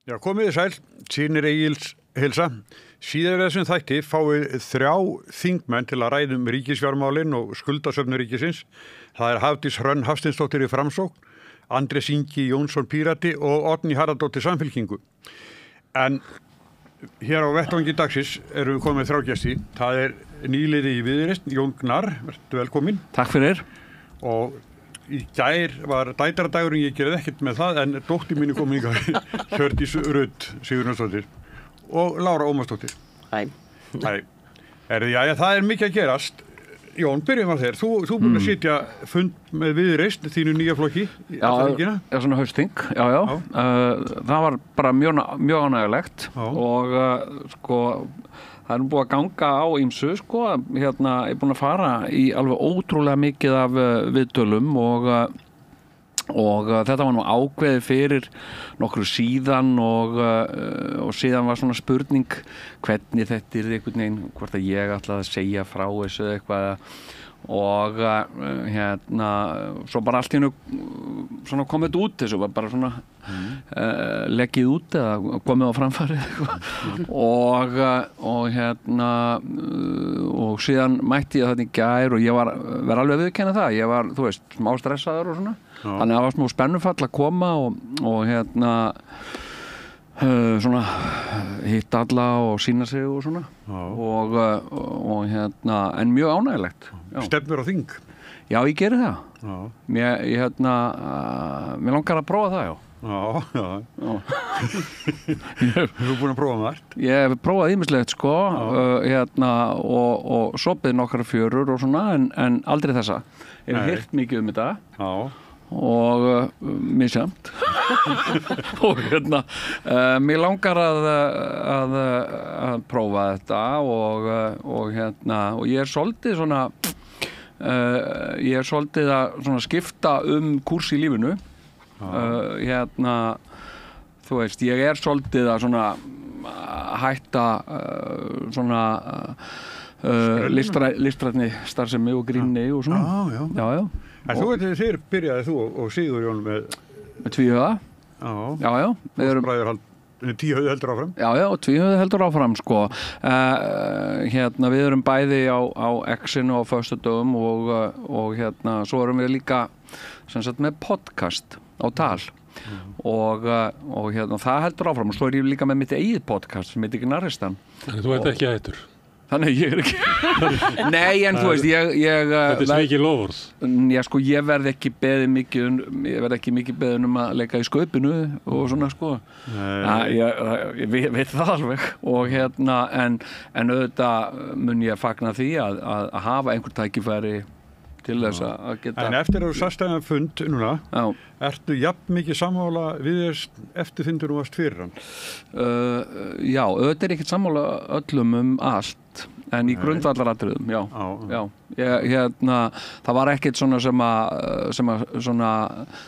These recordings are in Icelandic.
Já, komið þið sæl, Sýnir Egils heilsa. Síðar þessum þætti fáið 3 þingmenn til að ræða ríkisfjármálin og skuldasöfnu ríkisins. Það er Hafdís Hrönn Hafsteinsdóttir í Framsókn, Andrés Ingi Jónsson Pírati og Oddný Harðardóttir Samfylkingu. En hér á vettvangi dagsins erum við komið 3 gesti. Það er nýliði í Viðreisn, Jón Gnarr, vertu velkomin. Takk fyrir. Og í gær var dætradagurinn, ég gerði ekkert með það, en dóttir mín er komin í gær, Hjördís Rut Sigurjónsdóttir og Lára Ómarsdóttir. Hæ. Hæ. Já, það er mikið að gerast. Jón, byrjum á þér. Þú búin að sitja fund með Viðreisn, þínu nýja flokki í Alþingina. Já, svona hausting, já. Það var bara mjög ánægjulegt og það er búið að ganga á ýmsu, ég er búin að fara í alveg ótrúlega mikið af viðtölum og þetta var nú ákveðið fyrir nokkru síðan og síðan var svona spurning hvernig þetta er einhvern veginn, hvort að ég ætlaði að segja frá þessu eitthvað og svo bara allt í einu svona komið út, þessu var bara svona leggið út eða komið á framfæri og síðan mætti ég þetta í gær og ég var alveg að viðurkenna það, ég var, þú veist, smá stressaður og svona, þannig að það var smá spennufall að koma og svona hitt alla og sína sig og svona og en mjög ánægilegt. Stefnur á þing? Já, ég geri það. Mér langar að prófa það, já. Já. Þú búin að prófa margt? Ég hef prófað ýmislegt, og sopið nokkra fjörur og svona, en aldrei þessa. Ég hef heyrt mikið þetta. Já. Og misjafnt og mér langar að prófa þetta og ég er svolítið svona að skipta kúrs í lífinu þú veist, ég er svolítið að svona hætta svona listrænni starfsemi og gríni og svona. Já. En þér byrjaði þú og Sigurjón með tvíhöfða. Já. Við erum tíhöfði heldur áfram. Já, og tvíhöfði heldur áfram, við erum bæði á X-inu á föstudögum og svo erum við líka sem sagt með podcast á Tal. Og það heldur áfram og svo er ég líka með mitt eigið podcast sem heitir Gnarristan. Þannig þú ert ekki hættur. Þannig ég er ekki Nei, en þú veist Þetta er mikið lofurð. Já, ég verð ekki mikið beðin að leika í skaupinu og svona, ég veit það alveg og en auðvitað mun ég fagna því að hafa einhver tækifæri til þess að geta. En eftir að þú sastæðan fund núna, ertu jafn mikið sammála Viðreisn eftir fundur og varst fyrir hann? Já, auðvitað er ekkert sammála öllum allt, en í grundvallaratriðum, já. Það var ekkert svona sem að svona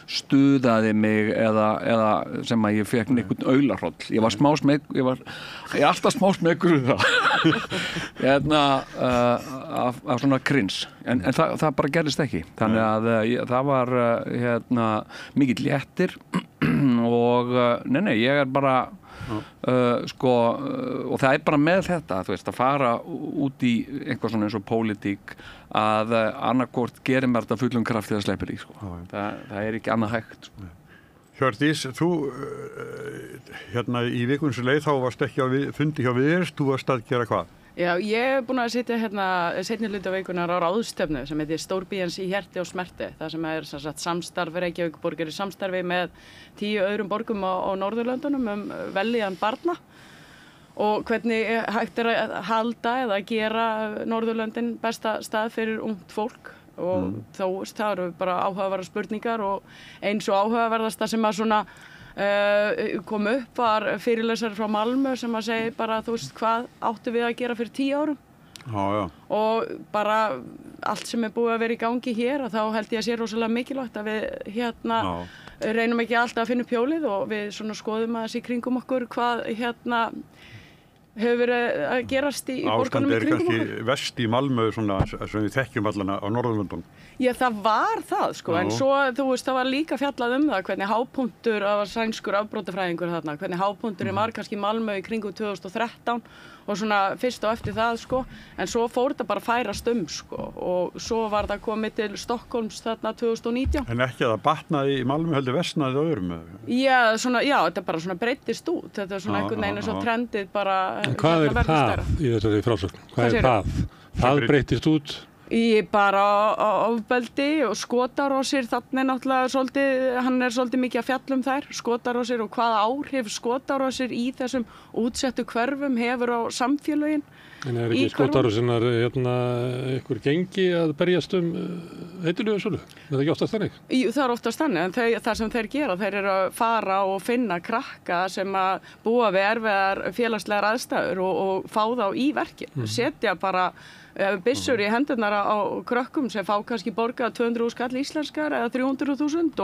stuðaði mig eða sem að ég fekk einhvern aularhroll. Ég var alltaf smá smekkur það. Af svona krins. En það bara gerðist ekki. Þannig að það var mikill léttir og ég er bara og það er bara með þetta, þú veist, að fara út í eitthvað svona eins og pólitík að annarkvort gerir mér þetta fullum krafti að sleppir í, það er ekki annað hægt. Hjördís, þú í vikunum sem leið þá varst ekki á fundi hjá Viðreisn, þú varst að gera hvað? Já, ég hef búin að sitja seinni hluta vikunar á ráðstefnu sem heitir Stórbíans í hjerti og smerti. Það sem er samstarf Reykjavíkurborgar í samstarfi með 10 öðrum borgum á Norðurlöndunum vellíðan barna og hvernig hægt er að halda eða gera Norðurlöndin besta stað fyrir ungt fólk og það eru bara áhugaverðar spurningar og eins og áhugaverðasta sem að svona kom upp var fyrirlesari frá Malmö sem að segja bara, þú veist, hvað áttu við að gera fyrir 10 árum og bara allt sem er búið að vera í gangi hér og þá held ég að sé rosalega mikilvægt að við reynum ekki alltaf að finna upp hjólið og við svona skoðum aðeins í kringum okkur hvað hefur verið að gerast í borgunum í kringum okkur. Ástand kannski vest í Malmö svona, sem við þekkjum allan á Norðurlöndum. Já, það var það, sko, en svo, þú veist, það var líka fjallað það, hvernig hápunktur, það var sænskur afbrotafræðingur þarna, hvernig hápunkturinn var kannski í Malmö í kringum 2013 og svona fyrst og eftir það, sko, en svo fór þetta bara að færast sko, og svo var það komið til Stokkólms þarna 2019. En ekki að það batnaði í Malmö heldur vestnaði öðrum? Já, þetta bara svona breyttist út, þetta svona einhvern veginn eins og trendið bara... En hvað það í þessari frásögn? Hvað það? Það breyttist út? Ég bara ofbeldi og skotarósir, þannig náttúrulega hann svolítið mikið að fjalla þær, skotarósir og hvaða áhrif skotarósir í þessum útsettu hverfum hefur á samfélögin. En ekki skotarósinnar einhver gengi að berjast heitulegu sölu? Það ekki oftast þannig? Það oftast þannig, en það sem þeir gera, þeir eru að fara og finna krakka sem að búa við erfiðar félagslegar aðstæður og fá þá í verkin, setja bara byssur í hendurnar á krökkum sem fá kannski borgað 200 skall íslenskar eða 300.000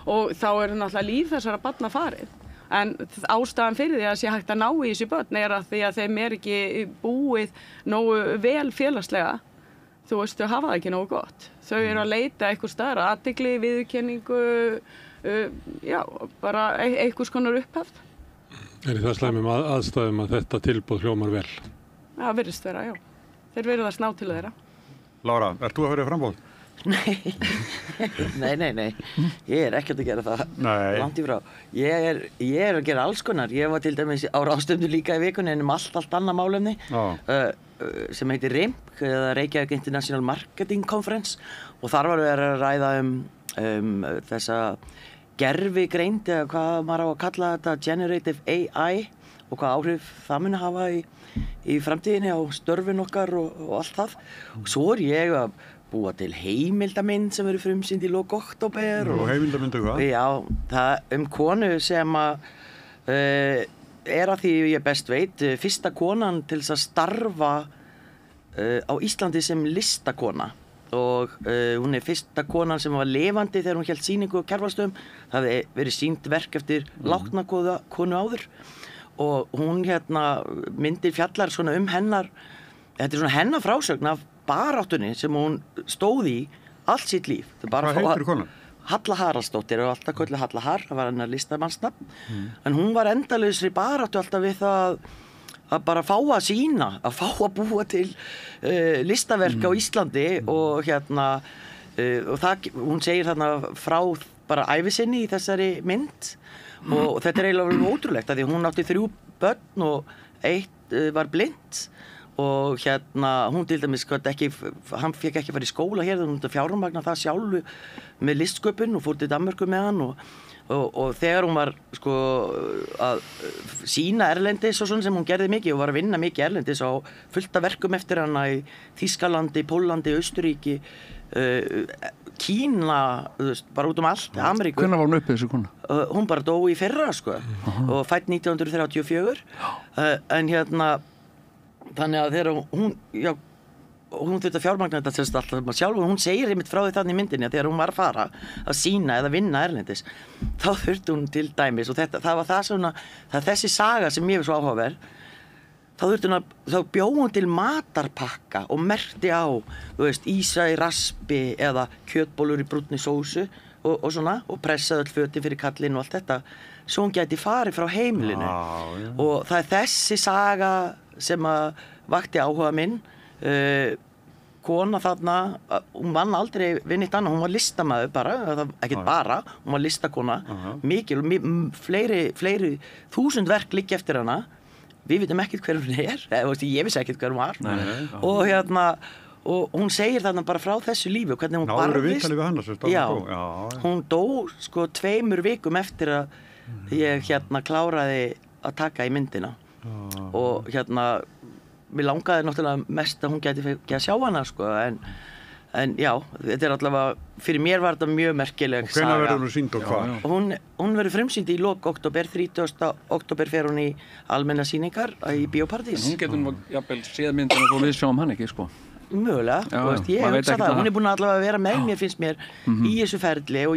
og þá náttúrulega líf þessara barna farið. En ástæðan fyrir því að sé hægt að ná í þessi börn að því að þeim ekki búið nógu vel félagslega, þú veist, þau hafa það ekki nógu gott. Þau eru að leita eitthvað staðar, athygli, viðurkenningu, bara einhvers konar upphefð. Er það slæmum aðstæðum að þetta tilboð hljómar vel? Já, virðist vera, já. Þeir verið að sná til þeirra. Lára, ert þú að fyrir frambóð? Nei. Ég ekkert að gera það. Nei. Langt í frá. Ég að gera alls konar. Ég var til dæmis á ráðstefnu líka í vikunni allt annað málefni sem heitir RIMC, eða Reykjavík International Marketing Conference, og þar var verið að ræða þessa gervigreind, eða hvað maður á að kalla þetta, generative AI, og hvað áhrif það muni hafa í framtíðinni á störfin okkar og allt það. Og svo ég að búa til heimildamynd sem verður frumsýnd í lok október. Og heimildamyndu hvað? Já, það konu sem að að því ég best veit, fyrsta konan til þess að starfa á Íslandi sem listakona. Og hún fyrsta konan sem var lifandi þegar hún hélt sýningu á Kjarvalsstöðum. Það hafði verið sýnt verk eftir látna konu áður. Og hún myndir fjallar svona hennar, þetta svona hennar frásögn af baráttunni sem hún stóð í allt sitt líf. Hvað heitir konan? Halla Haraldsdóttir, og alltaf kölluð Halla Har, það var hennar listamannsnafn. En hún var endalausri baráttu alltaf við það að bara fá að sýna, að fá að búa til listaverk á Íslandi og og það, hún segir þarna frá bara ævi sinni í þessari mynd. Og þetta eiginlega ótrúlegt að því hún átti 3 börn og 1 var blind og hún til dæmis hann fekk ekki fara í skóla hér, hún fjármagna það sjálfu með listsköpun og fór til Danmörku með hann og þegar hún var að sýna erlendis og svona sem hún gerði mikið og var að vinna mikið erlendis á fullt af verkum eftir hana í Þýskalandi, Póllandi, Austurríki, Kína, bara út allt, Ameríku. Hvenær var hún uppi þessu kona? Hún bara dó í fyrra, og fædd 1934. En þannig að þegar hún þurfti að fjármagna þetta sem sagt alltaf sjálf, og hún segir einmitt frá því þannig í myndinni að þegar hún var að fara að sýna eða vinna erlendis, þá þurfti hún til dæmis, og það var það þessi saga sem ég var svo áhugaverð, þá bjó hún til matarpakka og merkti á, ísa í raspi eða kjötbólur í brúnni sósu og svona, og pressaði öll fötin fyrir kallinn og allt þetta, svo hún gæti farið frá heimilinu. Og það þessi saga sem að vakti áhuga minn. Kona þarna, hún vann aldrei við neitt annað, hún var listamaður bara, ekkert bara, hún var listakona, mikil, fleiri 1000 verk liggja eftir hana. Við vitum ekkert hver hún ég vissi ekkert hver hún var. Og hún segir þarna bara frá þessu lífi og hvernig hún barðist. Hún dó 2 vikum eftir að ég kláraði að taka í myndina. Og mér langaði náttúrulega mest að hún gæti ekki að sjá hana en já, þetta allavega, fyrir mér var þetta mjög merkileg saga. Og hvenær verður hún sýnd og hvað? Hún verður frumsýnd í lok október, 30. október fer hún í almenna sýningar í Bíóparadís. Hún getur jafnvel séð myndina og við sjáum hann ekki, Mögulega, ég hugsa það, hún búin allavega að vera með mér, finnst mér, í þessu ferli og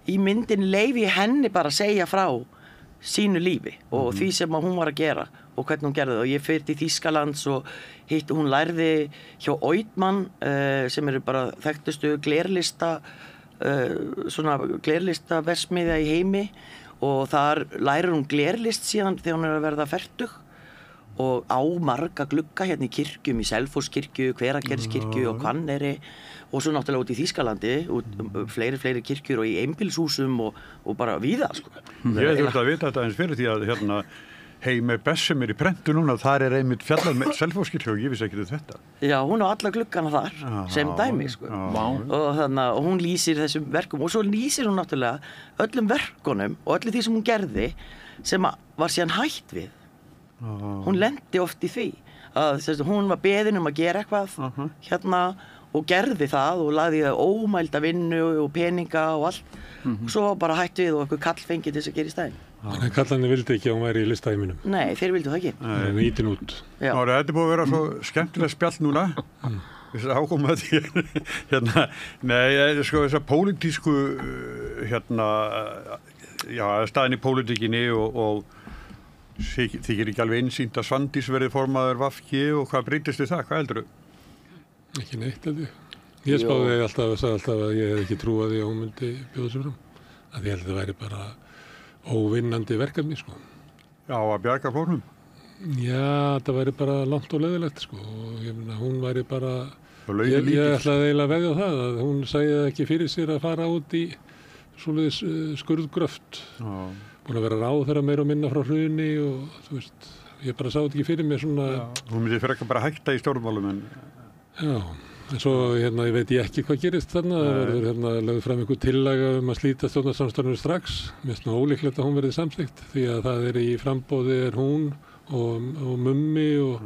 í myndin leyfi henni bara að segja frá sínu lífi og því sem hún var að gera og hvernig hún gerði það og ég fyrir til Þýskalands og hún lærði hjá Oidmann sem eru bara þekktustu glerlista versmiðja í heimi og þar lærir hún glerlist síðan þegar hún að verða fertug og á marga glugga hérna í kirkjum, í Selfosskirkju, Hveragerðiskirkju og Hvanneyri og svo náttúrulega út í Þýskalandi, fleiri kirkjur og í einbýlishúsum og bara víða, sko. Ég þurfti að vita þetta eins fyrir því að hérna Heimir Bess sem í prentu núna, þar einmitt fjallað með Selfosskirkju og ég vissi ekki þetta. Já, hún á alla gluggana þar sem dæmi, sko. Og hún lýsir þessum verkum og svo lýsir hún náttúrulega öllum verkunum og öllu því sem hún gerði sem var síðan hætt við. Hún lendi oft í því að hún var beðin að gera eitthvað hérna og gerði það og lagði það ómælda vinnu og peninga og allt og svo bara hætt við og eitthvað kall fengið til þess að gera í stæðin. Þannig að kallarnir vildi ekki að hún væri í listaheiminum? Nei, þeir vildu það ekki. Það ítin út. Þetta er búið að vera svo skemmtilega spjall núna þess að ákoma þetta hérna, nei, sko þessar pólitísku hérna, já, staðin í pólitíkinni og þykir ekki alveg einsýnt að Svandís verði formaður VG og hvað breytist við það? Hvað heldur þú? Ekki neitt held ég. Ég spáði alltaf að ég hef ekki trúað því að hún myndi bjóða sig fram. Að ég held að það væri bara óvinnandi verkefni, sko. Já, að bjarga flóknum? Já, það væri bara langt og leiðilegt, sko. Og ég meina, hún væri bara... Ég ætlaði eiginlega að veðja á það að hún sæði ekki fyrir sér að fara út í svoleiðis skurðgröft. Búin að vera ráðherra meira og minna frá hruni og þú veist, ég bara sá þetta ekki fyrir mér svona... Hún myndi fyrir ekki bara hætta í stjórnmálum en... Já, en svo ég veit ég ekki hvað gerist þarna, það verður lögð fram einhver tillaga að slíta stjórnarsamstarfinu strax. Mér finnst nú ólíklegt að hún verði samþykkt því að það í framboði hún og Mummi og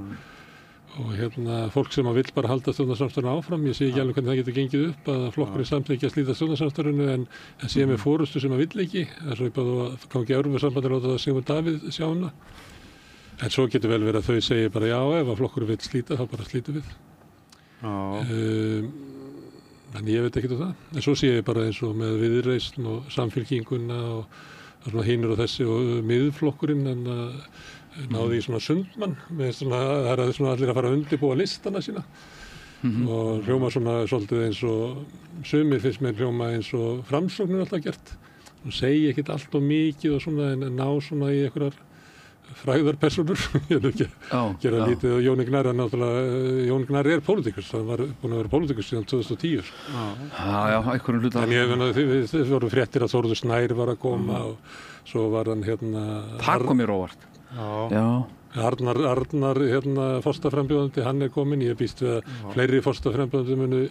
fólk sem vill bara halda stjórnarsamstarfinu áfram. Ég sé ekki alveg hvernig það getur gengið upp að flokkurinn samþykki að slíta stjórnarsamstarfinu en sé með fórustu sem vill ekki. Það er svo bara að gangi Evrópusambandið láta það Sigmund Davíð sjá hana. En svo getur vel verið að þau segi bara já, ef að flokkurinn vill slíta þá bara slítum við. En ég veit ekki það. En svo sé ég bara eins og með Viðreisn og Samfylkinguna og hinir og þessi og miðflokkurinn en náði í svona Sundmann með svona, það er svona allir að fara að undirbúa listana sína og hljóma svona svolítið eins og sumir finnst mér hljóma eins og Framsóknir alltaf gert og segja ekkert allt og mikið og svona en ná svona í einhverjar frægðarpersonur ég vil ekki gera lítið og Jón Gnarr Jón Gnarr er pólitíkus, hann var búinn að vera pólitíkus síðan 2010 Já, einhverjum hluta en ég finna þið voru fréttir að Þórður Snær var að koma og svo var hann það kom mér óvart Arnar forstaframbjóðandi, hann er kominn ég býst við að fleiri forstaframbjóðandi munu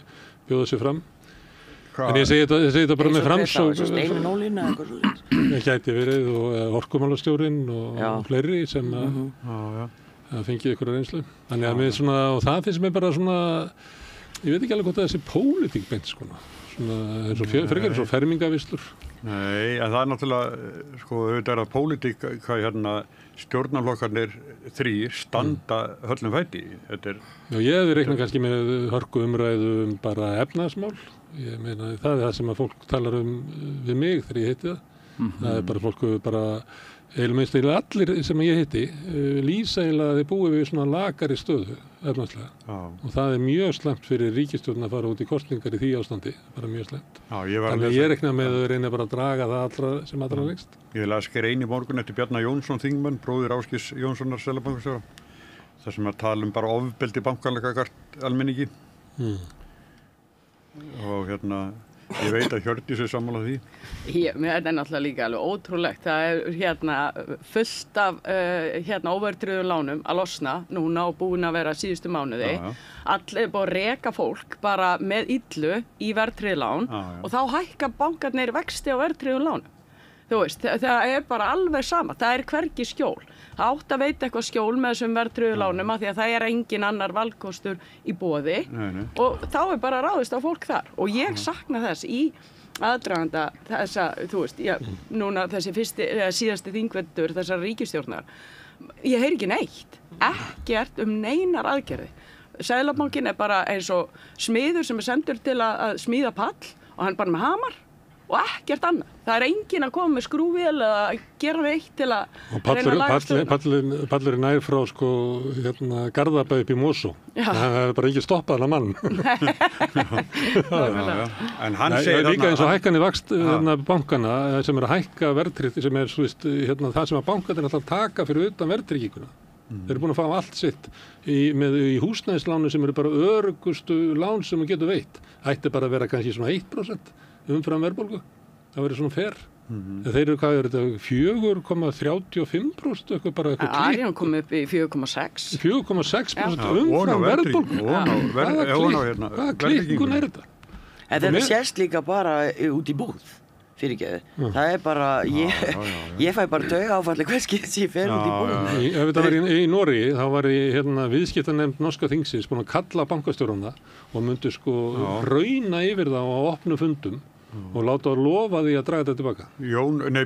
bjóða sig fram en ég segi þetta bara með Framsókn Steinunn Ólín eða eitthvað svo það gæti verið og orkumálastjórinn og fleiri sem að fengi ykkur reynslu þannig að með svona, og það finnst mér bara svona ég veit ekki alveg hvort að þessi pólitík beint svona eins og frekar eins og fermingavislur Nei, en það er náttúrulega sko, auðvitað er að pólitík hvað stjórnarflokkarnir þrír standa höllum fæti Já, ég hefði reiknað kannski með hörku umræðu bara efnahagsmál ég meina það er það sem að fólk talar við mig þegar ég heiti það er bara fólk bara eiginlega allir sem ég heiti lýsa eiginlega að þeir búi við svona lakari stöðu efnahagslega og það er mjög slæmt fyrir ríkisstjórn að fara út í kosningar í því ástandi bara mjög slæmt þannig ég reikna með að reyna bara að draga það allra sem allra lengst Ég las grein í morgun eftir Bjarna Jónsson þingmann, bróðir Ásgeirs Jónssonar seðlabankastjóra þar sem að tala bara ofbeldi bankalega gart almenningi og ég veit að Hjördís er sammála því. Þetta er náttúrulega líka alveg ótrúlegt. Það er fullt af óverðtryggðum lánum að losna núna og búin að vera síðustu mánuði. Allir er búin að reka fólk bara með illu í verðtryggð lán og þá hækka bankarnir vexti á verðtryggðum lánum. Þú veist, það er bara alveg sama. Það er hvergi skjól. Það átt að veita eitthvað skjól með þessum verðtryggðu lánum af því að það er engin annar valkostur í boði og þá er bara ráðist á fólk þar og ég sakna þess í aðdraganda þessa, þú veist, núna þessi síðasti þingvetur þessar ríkisstjórnar. Ég heyri ekki neitt, ekkert neinar aðgerði. Seðlabankinn er bara eins og smiður sem er sendur til að smíða pall og hann bara með hamar. og ekkert annað. Það enginn að koma með skrúvél eða gera neitt til að reyna að laga stöðuna. Pallurinn nær frá Garðabæ upp í Mosó. Það er bara ekki stoppað hana mann. En hann segir líka eins og hækkanir vakst bankana sem að hækka verðtryggt, sem það sem að bankarnir alltaf taka fyrir utan verðtrygginguna. Þeir eru búin að fá allt sitt í húsnæðislánu sem eru bara öruggustu lán sem þú getur veitt. Ætti bara að vera kannski svona 1% umfram verðbólgu. Það verður svona fair. Þeir eru, hvað er þetta, 4,35%, eitthvað bara eitthvað klík. Arion kom upp í 4,6. 4,6% umfram verðbólgu. Hvaða klikkun er þetta? En þetta sést líka bara út í búð. Fyrirgeðu. Það er bara, ég fæ bara taugaáfalli hvers skipti sem ég fer út í búð. Ef þetta var í Noregi, þá var viðskiptanefnd norska þingsins búin að kalla bankastjórana og myndu rauna yfir það á opnum fundum og láta að lofa því að draga þetta tilbaka.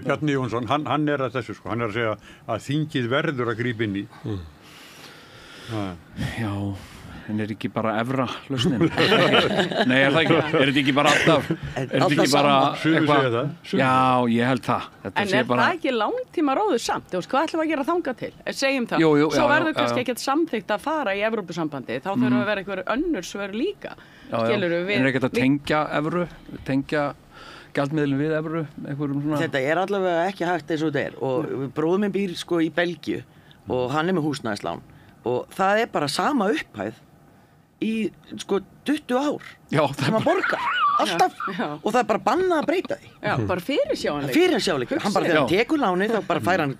Bjarni Jónsson, hann er að þessu hann er að segja að þingið verður að grípa inn í. Já. En er ekki bara evra lausnin? Nei, er þetta ekki bara alltaf? Er þetta ekki bara eitthvað? Já, ég held það. En er það ekki langtíma róður samt? Hvað ætlum við að gera þangað til? Segjum það. Svo verður kannski ekkert samþykkt að fara í Evrópusambandi. Þá þurfum að vera einhver önnur svör líka. En er ekkert að tengja evru? Tengja gjaldmiðlinn við evru? Þetta er allavega ekki hægt eins og þetta er. Og bróðir minn býr í Belgíu og hann er með húsnæðislán. Og það er bara sama upphæð í 20 ár sem að borga alltaf og það er bara bannað að breyta því. Já, bara fyrirsjáleik. Hann bara þegar hann tekur lánið þá bara fær hann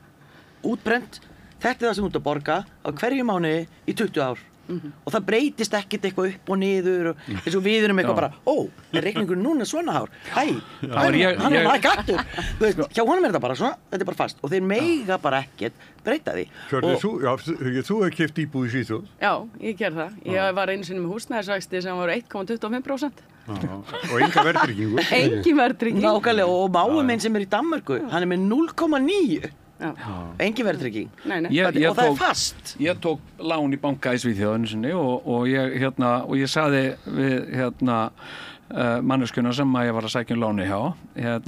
útbrent. Þetta er það sem út að borga á hverju mánuði í 20 ár. Og það breytist ekkert eitthvað upp og niður og eins og við erum eitthvað bara er reikningur núna svona hár? Hann er gattur. Hjá honum er þetta bara svona, þetta er bara fast og þeir mega bara ekkert breyta því. Þú hefur keypt íbúð í Svíþjóð? Já, ég ger það. Ég var einu sinni með húsnæðisvexti sem voru 1,25%. Og enga verðtryggingu? Engin verðtrygging. Nákvæmlega, og mágur minn sem er í Danmörku, hann er með 0,9. Engin verðtrygging. Og það er fast. Ég tók lán í banka í Svíþjóð sinni og ég sagði við manneskjuna sem ég var að sækja láni hjá,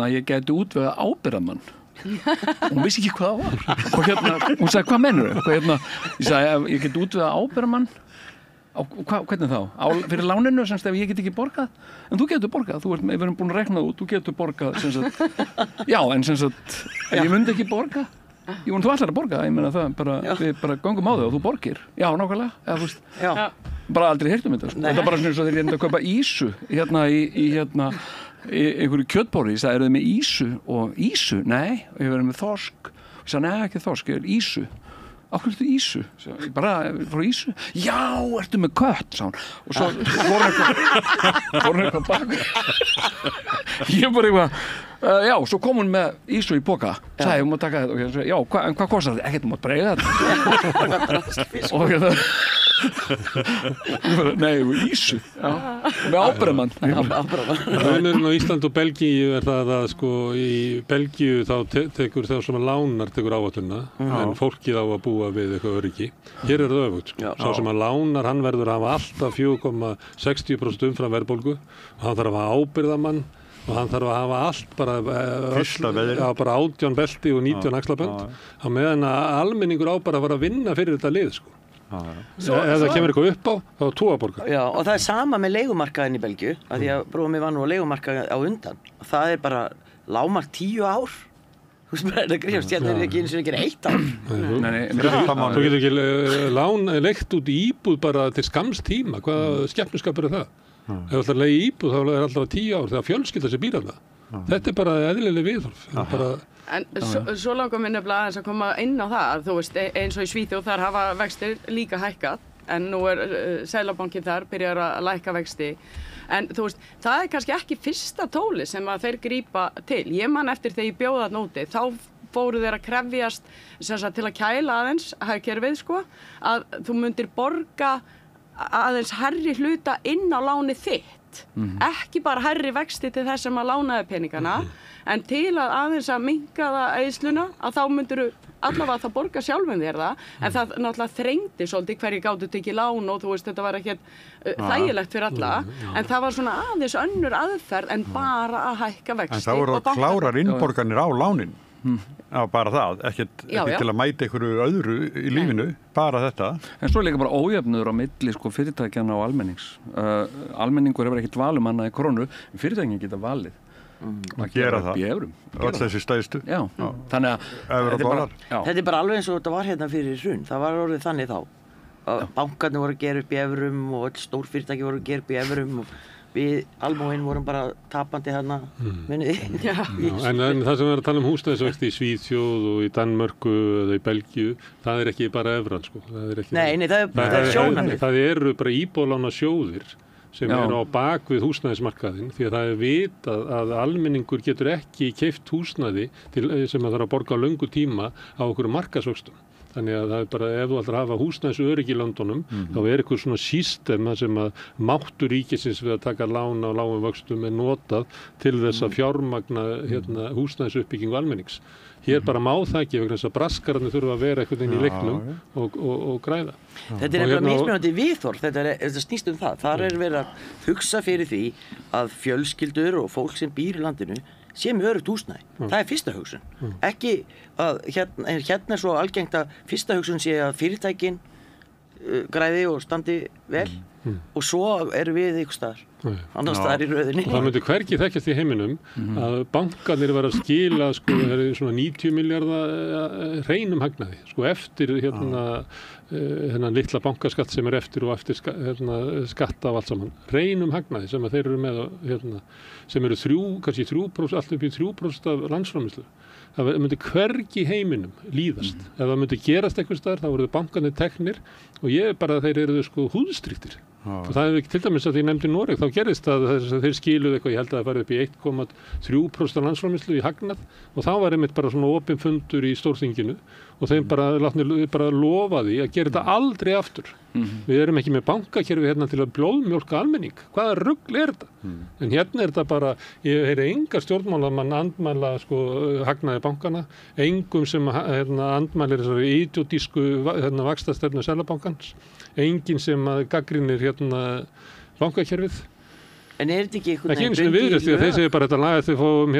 ég gæti útvegað ábyrgðarmann. Hún vissi ekki hvað það var. Og hún sagði, hvað mennurðu? Ég sagði, ég geti útvegað ábyrgðarmann. Hvernig þá? Fyrir láninu semst ef ég get ekki borgað? En þú getur borgað, við erum búin að rekna það út, þú getur borgað já, en semst ég myndi ekki borga. Jú, en þú ætlar að borga, ég meina það bara, við bara gangum á þig og þú borgir. Já, nákvæmlega, eða þú veist, bara aldrei heyrt þetta. Þetta er bara svona eins og þegar ég enda að kaupa ísu í einhverju kjötbóri, ég sagði, eru þið með ísu? Og ísu? Nei, og ég verið með þorsk. Ég sagði, nei, ekki þorsk, ég er ísu. Af hverju ertu ísu? Ég bara, frá ísu? Já, ertu með kött, sá hann. Og svo fór hann eitthvað bak. Ég bara eitthvað, já, svo kom hún með ísu í poka. Sagði, ég má taka þetta. Og ég sagði, já, en hvað kostar þetta? Ekkert, þú mátt breyða þetta. Og ég nei, ísu. Með ábyrgðarmann. Munurinn á Ísland og Belgíu er það að í Belgíu þá tekur þá sem að lánar tekur áhættuna en fólkið á að búa við eitthvað öryggi. Hér er það öfugt. Sá sem að lánar, hann verður að hafa alltaf 4,60% umfram verðbólgu og hann þarf að hafa ábyrgðarmann og hann þarf að hafa allt bara 18 belti og 19 axlabönd á meðan að almenningur á bara að fara að vinna fyrir þetta lið ef það kemur eitthvað upp á þá er að borga. Já, og það er sama með leigumarkaðin í Belgíu af því að bróðir mig var nú á leigumarkaðin á undan og það er bara lágmark 10 ár. Þú veist bara, það grífst hérna er ekki eins og ekki 1 ár. Þú getur ekki leitt út í íbúð bara til skamms tíma. Hvaða skepnuskapur er það? Ef þú ætlar að leigja í íbúð þá er alltaf 10 ár þegar fjölskylda sem býr þarna. Þetta er bara eðlileg viðhorf. En svo langar mér nefnilega aðeins að koma inn á það, þú veist, eins og í Svíþjóð þar hafa vextir líka hækkað, en nú er Seðlabankinn þar byrjar að lækka vexti. En þú veist, það er kannski ekki fyrsta tóli sem að þeir grípa til. Ég man eftir þegar ég bjóða þarna úti, þá fóru þeir að krefjast til að kæla aðeins hagkerfið, að þú myndir borga aðeins hærri hluta inn á láni þitt. Ekki bara hærri vexti til þess sem að lánaði peningana en til að aðeins að minnka það eyðsluna að þá myndirðu allavega það borga sjálfum þér það, en það náttúrulega þrengdi svolítið hverju gátu tekið lán og þú veist, þetta var ekkert þægilegt fyrir alla, en það var svona aðeins önnur aðferð en bara að hækka vexti. En það voru klárar innborganir á lánin. Já, bara það, ekki til að mæta einhverju öðru í lífinu, bara þetta. En svo er líka bara ójöfnuður á milli sko, fyrirtækjana og almennings. Almenningur hefur ekkert valum annað í krónu, en fyrirtækin geta valið. Að gera það. Öll þessi stæðstu. Já. Þannig að þetta bara alveg eins og þetta var hérna fyrir hrun. Það var orðið þannig þá. Bankarnir voru að gera upp í evrum og öll stór fyrirtæki voru að gera upp í evrum og við almóin vorum bara tapandi hérna muniði. En það sem við erum að tala húsnæðisvexti í Svíþjóð og í Danmörku eða í Belgíu, það ekki bara evran sko. Nei, það er sjónarmið. Það eru bara íbúðalána sjóðir sem eru á bak við húsnæðismarkaðinn því að það vitað að almenningur getur ekki keypt húsnæði sem það þarf að borga á löngu tíma á okkur markaðsvöxtum. Þannig að það er bara, ef þú ætlar að hafa húsnæðisöryggi í löndunum, þá er eitthvað svona system sem að máttur ríkisins við að taka lán á lágum vöxtum er notað til þess að fjármagna húsnæðisuppbyggingu almennings. Hér bara má það ekki vegna þess að braskararnir þurfa að vera eitthvað inn í leiknum og græða. Þetta er eitthvað mismunandi viðhorf, þetta snýst það. Þar verið að hugsa fyrir því að fjölskyldur og fólk sem býr í landinu sé með öruggt húsnæði. Það er fyrsta hugsun. Ekki að hérna er svo algengt að fyrsta hugsun sé að fyrirtækin græði og standi vel og svo erum við ykkur staðar. Annars staðar í röðinni. Það myndi hvergi þekkjast í heiminum að bankarnir var að skila sko, svona 90 milljarða hreinum hagnaði. Sko eftir hérna litla bankaskatt sem eftir og eftir skatta af allt saman. Hreinum hagnaði sem að þeir eru með sem eru kannski 3%, allt upp í 3% af landsframleiðslu. Það myndi hvergi í heiminum líðast. Ef það myndi gerast eitthvað staðar, þá voru bankarnir teknir og þeir eru sko húðstrýttir. Og það hefur til dæmis að því nefndi Noreg, þá gerðist að þeir skiluðu eitthvað, ég held að það fari upp í 1,3% af landsframleiðslu í hagnað og þá var einmitt bara svona opinn fundur í Stórþinginu og þeim bara lofaði að gera þetta aldrei aftur. Við erum ekki með bankakerfi hérna til að blóðmjólka almenning. Hvaða rugl er þetta? En hérna er þetta bara, ég heyri enga stjórnmálamann andmæla sko hagnaði bankana, engum sem andmælir þessari idiotísku vaxtastefnu Seðlabankans, enginn sem gagnrýnir bankakerfið. En er þetta ekki einhvern veginn bundi í lög? Ekki eins og því að þeir segja bara þetta lag að þið fáum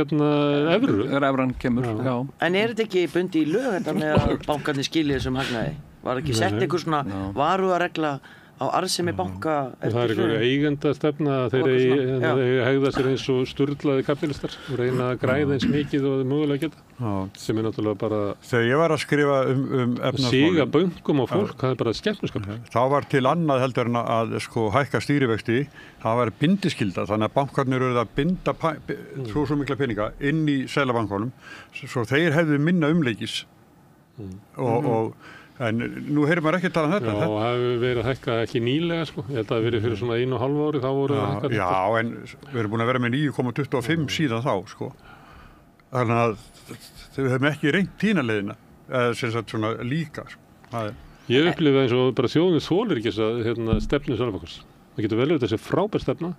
evru. Þegar evran kemur, já. En er þetta ekki bundi í lög þetta með að bankarnir skilja þessum hagnaði? Var ekki sett einhver svona varúðarregla á arðsemi banka eftir það einhver eigendastefna að þeir hegða sér eins og sturlaði kapitalistar og reyna að græða eins mikið og mögulega geta sem er náttúrulega bara þegar ég var að skrifa efnahagsmálin síga bönkum á fólk, það er bara skemmtiskap. Þá var til annað heldur en að sko hækka stýrivexti, það var bindiskylda þannig að bankarnir eru að binda svo mikla peninga inn í Seðlabankanum svo þeir hefðu minna umleikis en nú heyrir maður ekki tala um þetta. Já, það hefur verið að hækka ekki nýlega sko. Ég held að það verið fyrir svona 1,5 ári þá voru það hækkað. Já, en við erum búin að vera með 9,25 síðan þá sko. Þannig að þau hefum ekki reynt tínaleiðina eða sem sagt svona líka sko. Ég upplifa eins og bara þjóðin þolir ekki þessa stefnu Seðlabankans. Það getur vel verið þessi frábær stefna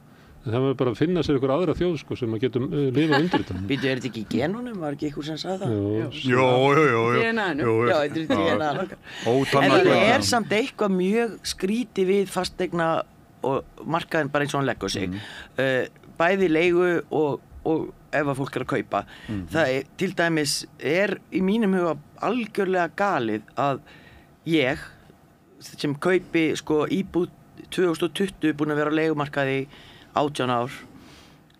en það verður bara að finna sér ykkur aðra þjóð sko, sem að getum lifa undir þetta. Býtu, er þetta ekki í genunum? Var ekki ykkur sem sagði það? Jú. DNA-num? Já, þetta er DNA-num. En það er samt eitthvað mjög skrítið við fasteigna og markaðin bara eins og hann leggur sig. Bæði leigu og ef að fólk er að kaupa. Það til dæmis í mínum huga algjörlega galið að ég sem kaupi sko íbúð 2020 búin að vera á leigumarkaði 18 ár,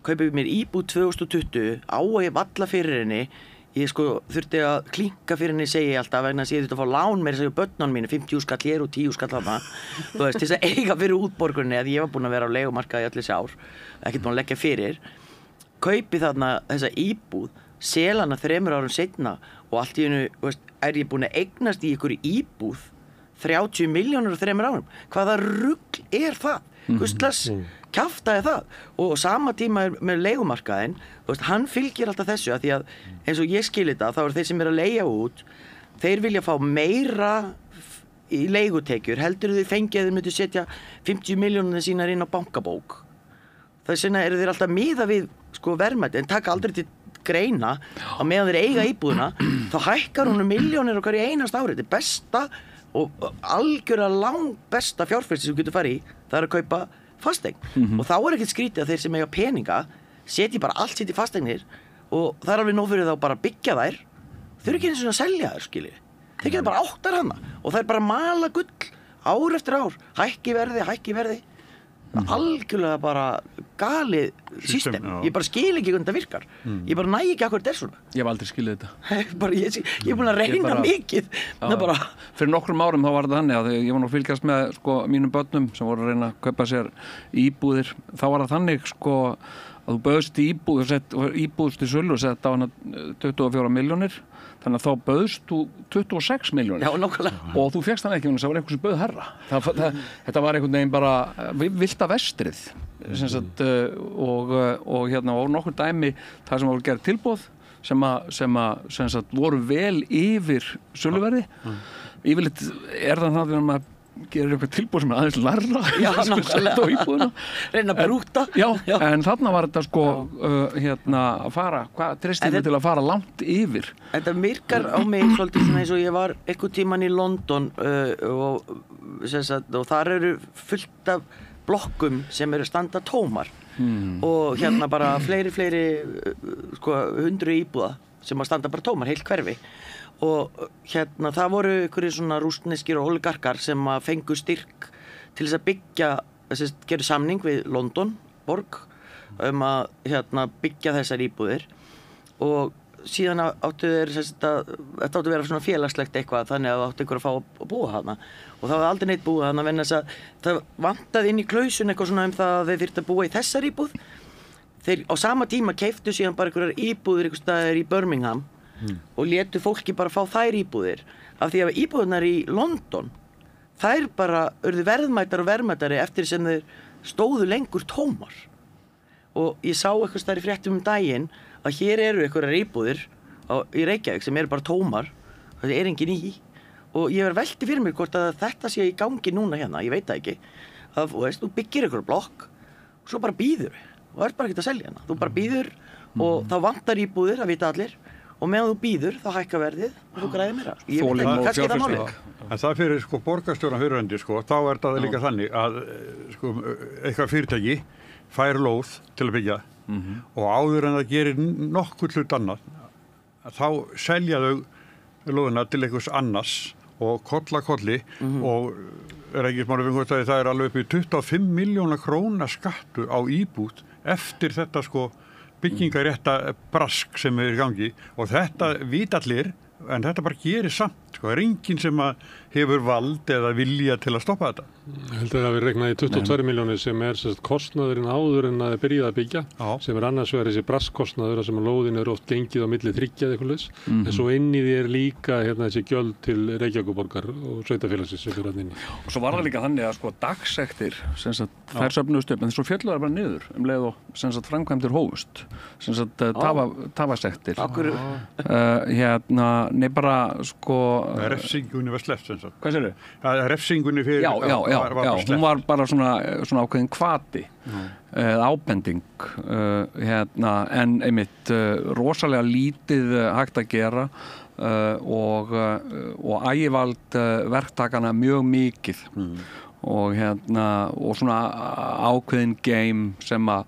kaupið mér íbúð 2020 á að ég valla fyrir henni, ég sko þurfti að klinka fyrir henni segi ég alltaf vegna að ég þurfti að fá lán meira segja börnunum mínu, 50 skall hér og 10 skall þarna, þú veist, til þess að eiga fyrir útborgunni að ég var búin að vera á leigumarkaði í öll þessi ár, ekkert búin að leggja fyrir, kaupið þarna þessa íbúð, selana 3 árum seinna og allt í hennu, veist, er ég búin að eignast í ykkur íbúð 30 milljónir á 3 árum, hvaða rugl er það? Hvers kjaftaði það og sama tíma með leigumarkaðinn hann fylgir alltaf þessu að því að eins og ég skil þetta þá eru þeir sem eru að leigja út þeir vilja fá meira í leigutekjur heldur þeir fengið að þeir myndu setja 50 milljónir sínar inn á bankabók þess vegna eru þeir alltaf miða við sko verðmæti en taka aldrei til greina að meðan þeir eiga íbúðina þá hækkar hún milljónir á hverju einasta ári. Þetta besta og algjörlega langbesta fjárfesti sem þú getur farið í, það að kaupa fasteign. Og þá ekkert skrítið að þeir sem eiga peninga setji bara allt sitt í fasteignir og það alveg nóg fyrir þá bara að byggja þær. Þau eru ekki eins og að selja þær, skiljið. Þeir geta bara áttar hana og það bara mala gull ár eftir ár, hækki verði. Algjörlega bara galið system. Ég bara skil ekki hvernig það virkar. Ég bara næ ekki að hvernig þetta svona. Ég hef aldrei skilið þetta. Ég er búin að reyna mikið. Fyrir nokkrum árum þá var þetta þannig að ég var nú að fylgjast með mínum börnum sem voru að reyna að kaupa sér íbúðir. Þá var það þannig að þú bauðst íbúðst í sölu og sett á hana 24 milljónir. Þannig að þá bauðst þú 26 milljónir. Já, nákvæmlega. Og þú fékkst hann ekki, það var einhver sem bauð herra. Þetta var einhvern veginn bara villta vestrið. Og nokkur dæmi það sem var gerð tilboð sem voru vel yfir söluverði. Yfirleitt það að maður gerir eitthvað tilbúð sem aðeins larra nákvæmlega reyna að brúta en þarna var þetta að fara treystir til að fara langt yfir. Þetta virkar á mig svolítið svona eins og ég var einhvern tímann í London og þar eru fullt af blokkum sem eru standa tómar og bara fleiri 100 íbúða sem að standa bara tómar, heilt hverfi og það voru einhverjir svona rússneskir og oligarkar sem að fengu styrk til þess að byggja gera samning við London borg að byggja þessar íbúðir og síðan áttu þeir þetta áttu að vera svona félagslegt eitthvað þannig að áttu einhver að fá að búa þarna og það var aldrei neitt búa þarna vegna þess að það vantaði inn í klausun eitthvað svona það að þeir þyrftu að búa í þessar íbúð. Þeir á sama tíma keyptu síðan bara einhverjar íbúðir einhvers staðar í Birmingham og létu fólki bara fá þær íbúðir af því að íbúðunar í London þær bara urðu verðmætari eftir sem þeir stóðu lengur tómar og ég sá eitthvað staðar í fréttum daginn að hér eru einhverjar íbúðir í Reykjavík sem eru bara tómar það er engin í og ég var velti fyrir mér hvort að þetta sé í gangi núna ég veit það ekki að þú byggir einhverja blokk og svo bara býður og það er bara ekki að selja hana þú bara býður og þá vantar íbúðir að vita allir og meðan þú býður þá hækka verðið og þú græðir meira. Ég veit ekki, kannski það máli. En það fyrir borgarstjóran fyrirhundi þá er það líka þannig að eitthvað fyrirtæki fær lóð til að byggja og áður en það gerir nokkuð hlut annað þá selja þau lóðina til einhvers annars og kolli og ekki smáli við hvort að það er alveg upp í 25 milljóna króna skattu á íbúð eftir þetta byggingarétta brask sem er í gangi og þetta vita allir en þetta bara gerir samt er enginn sem hefur vald eða vilja til að stoppa þetta. Ég held að það hafi reiknað í 22 milljónir sem er kostnaðurinn áður en að það byrjaði að byggja sem er annars vegar þessi braskkostnaður sem að lóðin er oft gengið á milli 3 eða eitthvað laus en svo inn í því er líka þessi gjöld til Reykjavíkurborgar og sveitafélagsins sem er að inni. Og svo var það líka þannig að dagsektir þær söfnuðust upp en svo félluðar bara niður leið og framkvæmdir hófust tafasektir nei bara refsingunni var sleppt sem sagt. Hvað segirðu? Refsingunni fyrir hún var bara svona ákveðin hvati ábending en einmitt rosalega lítið hægt að gera og ægivald verktakana mjög mikið og svona ákveðin game sem að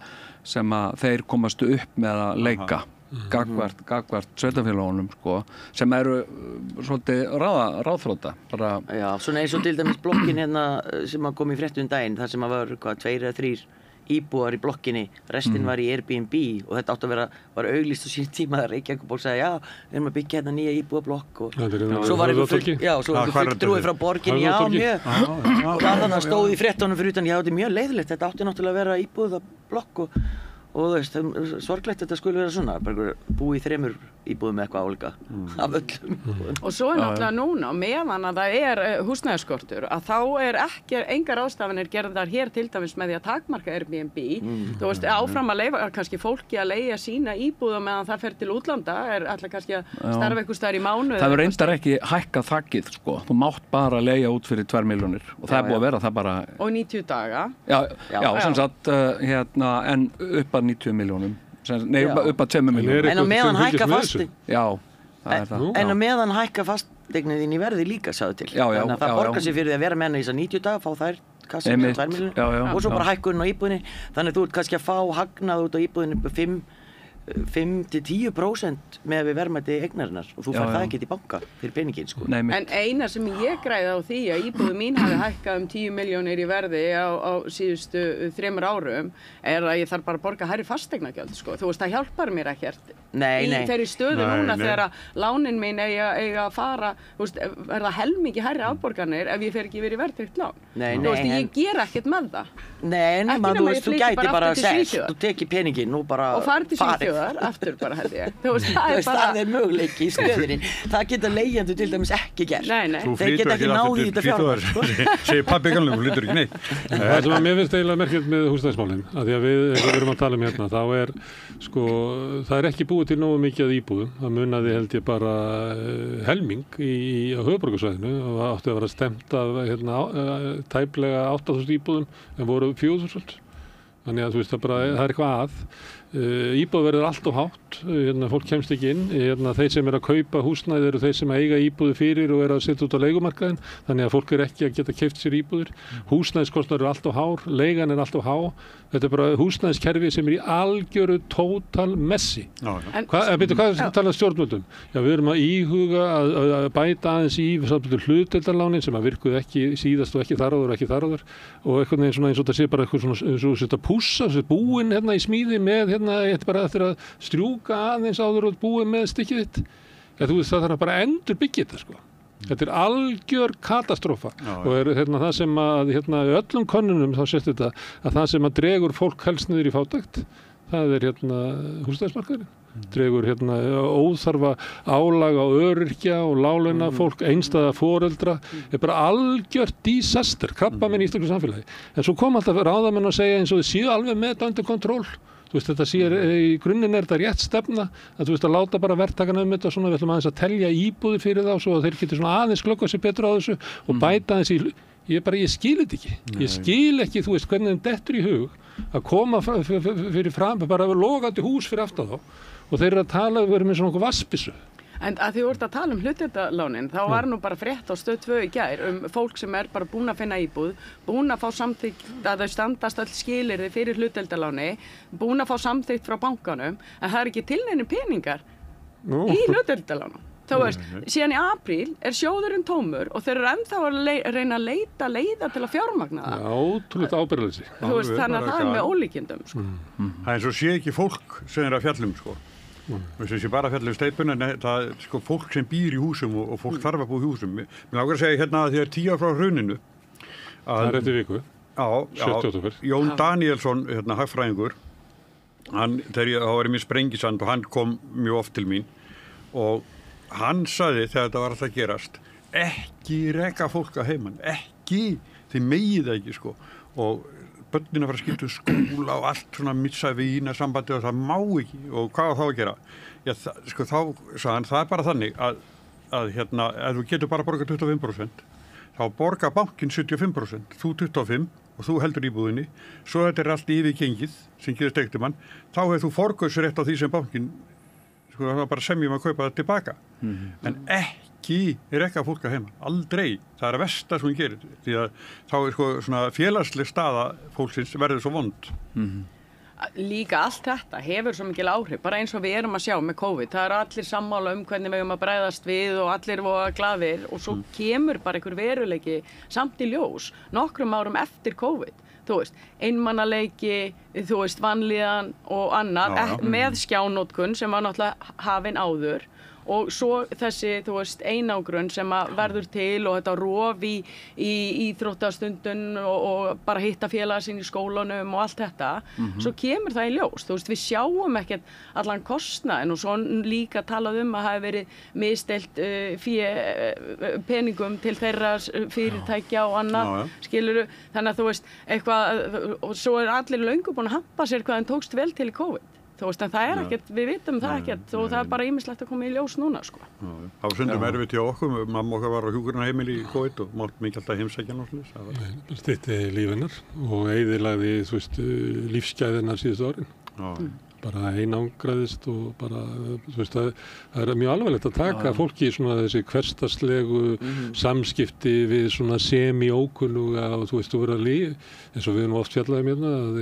þeir komast upp með að leika gagvart sveitafélagunum sem eru svolítið ráðþrótta Já, svona eins og til dæmis blokkin sem að kom í fréttum daginn þar sem að var 2 eða 3 íbúar í blokkinni restin var í Airbnb og þetta átti að var auglýst á sín tíma að Reykjavíkurborg sagði við erum að byggja nýja íbúablokk og svo var einhver fulltrúi frá borginni mjög og þannig að stóð í fréttunum fyrir utan þetta er mjög leiðilegt, þetta átti náttúrulega að vera íbúablokk og þú veist, sorglegt þetta skulle vera svona bara búi í 3 íbúðum eitthvað álíka af öllum og svo er náttúrulega núna meðan að það er húsnæðisskortur að þá er ekki engar ráðstafanir gerðar hér til dæmis með því að takmarka Airbnb þú veist, áfram að leyfa kannski fólki að leigja sína íbúða meðan það fer til útlanda alltaf kannski að starfa einhvers staðar í mánuð það reyndar ekki hækkað þakkið þú mátt bara leigja út fyrir 2 milljónir og það er búið að vera það bara og 90 daga sem sagt en upp að 90 milljónum Nei, upp að 2 milljónum. En á meðan hækka fasteign. Já, það er það. En á meðan hækka fasteignin þín í verði líka, sagði til. Já, þannig að það borgar sér fyrir því að vera með hana í þessa 90 daga, fá þær kassan 2 milljónir og svo bara hækkunin á íbúðinni. Þannig að þú ert kannski að fá hagnað út á íbúðinni 5-10% með við verðmæti eignarinnar og þú fær það ekki í banka fyrir peningin sko. En eina sem ég græði á því að íbúðu mín hafi hækkað 10 milljónir í verði á síðustu 3 árum að ég þarf bara að borga hærri fasteignagjöld sko. Þú veist, það hjálpar mér ekkert í þeirri stöðu núna þegar að lánin mín eiga að fara, þú veist, verða helmingi hærri afborganir ef ég fer ekki verið verðtryggt lán. Þú veist, ég ger ekkert með það. Þú gæti bara selt, þú tekir peningin og bara aftur bara held ég. Það er möguleiki í stöðinni. Það geta leigjendur til dæmis ekki gert. Þeir geta ekki náð í þetta fjármagn. Segir pabbi gamlega, þú flytur ekki neitt. Það sem að mér finnst eiginlega merkilegt með húsnæðismálin, að því að við erum að tala hérna, þá það er ekki búið til nógu mikið að íbúðum. Það munaði held ég bara helming á höfuðborgarsvæðinu og það átti að vera stemt af tæplega 8.000 íbúðum en voru 4.000. Þannig að þú veist það er eitthvað að. Íbúðverð allt of hátt, fólk kemst ekki inn, þeir sem að kaupa húsnæði eru þeir sem eiga íbúði fyrir og að setja út á leigumarkaðin, þannig að fólk ekki að geta keypt sér íbúðir, húsnæðiskostnaður eru allt of hár, leigan er allt of há, þetta bara húsnæðiskerfi sem í algjöru tótal messi. Hvað er þetta talað stjórnvöldum? Já, við erum að íhuga að bæta aðeins í hlutdeildarlánin sem að virkuðu ekki síðast og ekki þar áður og einhvern veginn svona eins og það sé bara eitthvað svona pússa, búinn í smíði með bara eftir að strjúka aðeins áður og búið með stykkið þitt. Þú veist það þarf bara að endur byggja þetta sko. Þetta er algjör katastrófa og það sem að öllum könnunum þá sést þetta að það sem að dregur fólk helst niður í fátækt, það er húsnæðismarkaðurinn. Dregur óþarfa álag á öryrkja og láglauna fólk, einstæða foreldra, er bara algjört disaster, krabbamein í íslensku samfélagi. En svo kom alltaf ráðamenn að segja eins og þið séu alveg með þetta undir kontról. Þú veist, þetta í grunninn er þetta rétt stefna að þú veist að láta bara verktakana þetta svona, við ætlum aðeins að telja íbúði fyrir þá svo að þeir geti svona aðeins glöggva sér betur á þessu og bæta aðeins í, ég skil þetta ekki. Ég skil ekki, þú veist, hvernig þeim dettur í hug að koma fyrir fram, bara logandi hús fyrir aftan þá og þeir eru að tala, við erum með svona okkur vassbissu. En að því þú ert að tala hlutdeildarlánin, þá var nú bara frétt á Stöð 2 í gær fólk sem er bara búin að finna íbúð, búin að fá samþykkt að þau standast öll skilyrði fyrir hlutdeildarláni, búin að fá samþykkt frá bankanum, en það er ekki til neinir peningar í hlutdeildarlánum. Þú veist, síðan í apríl er sjóðurinn tómur og þeir eru ennþá að reyna að leita leiða til að fjármagna það. Já, ótrúlega ábyrgðarleysi. Þú veist, þannig að það er með ólíkindum, sko. Það er eins og sé ekki fólk sem er að fjallum, sko. Þessi sé bara fjallum steipun, en það er sko fólk sem býr í húsum og fólk þarf að búa í húsum. Mér langar að segja að því að 10 ár frá hruninu. Það er eftir viku. Já, Jón Danielsson, hagfræðingur, þá var ég með Sprengisand og hann kom mjög oft til mín og hann sagði þegar þetta var alltaf að gerast, ekki reka fólk að heiman, ekki, þið megið það ekki sko og börnin að fara að skipta skóla og allt svona missa vína sambandi og það má ekki og hvað þá að gera? Já, sko þá sagði hann, það er bara þannig að ef þú getur bara borgað 25%, þá borgar bankinn 75%, þú 25% og þú heldur íbúðinni, svo þetta er allt yfirgengið sem gerist ektumann, þá hefur þú forgangsrétt á því sem bankinn það var bara semjum að kaupa það tilbaka en ekki reka fólk að heima, aldrei, það er versta sem hún gerir, því að þá er sko svona félagsleg staða fólksins verður svo vond Líka allt þetta hefur svo mikil áhrif, bara eins og við erum að sjá með COVID, það eru allir sammála hvernig við að bregðast við og allir voru glaðir og svo kemur bara einhver veruleiki samt í ljós, nokkrum árum eftir COVID þú veist, einmannaleiki, þú veist, vanlíðan og annað með skjánótkun sem var náttúrulega hafin áður og svo þessi, þú veist, einangrun sem að verður til og þetta rof í íþróttastundun og bara hitta félaga sín í skólanum og allt þetta, svo kemur það í ljós, þú veist, við sjáum ekkert allan kostnaðinn og svo líka talað að hafi verið misdeilt peningum til þeirra fyrirtækja og annað, skilurðu, þannig að þú veist, eitthvað, og svo er allir löngu búin að hampa sér hvað þeim tókst vel til í COVID. Þú veist, en það er ekkert, við vitum það ekkert og það er bara ýmislegt að koma í ljós núna, sko. Það var stundum erfitt hjá okkur, mamma okkar var á hjúkrunarheimili í COVID og mátt mikið alltaf heimsækja náttúrulega. Stytti líf hennar og eyðilagði, þú veist, lífsgæðina síðustu árin. bara einangraðist og bara, þú veist, það mjög alvarlegt að taka fólki svona þessi hversdagslegu samskipti við svona semi-ókunnuga og þú veist, þú verður að eins og við erum oft fjallaðum hérna, að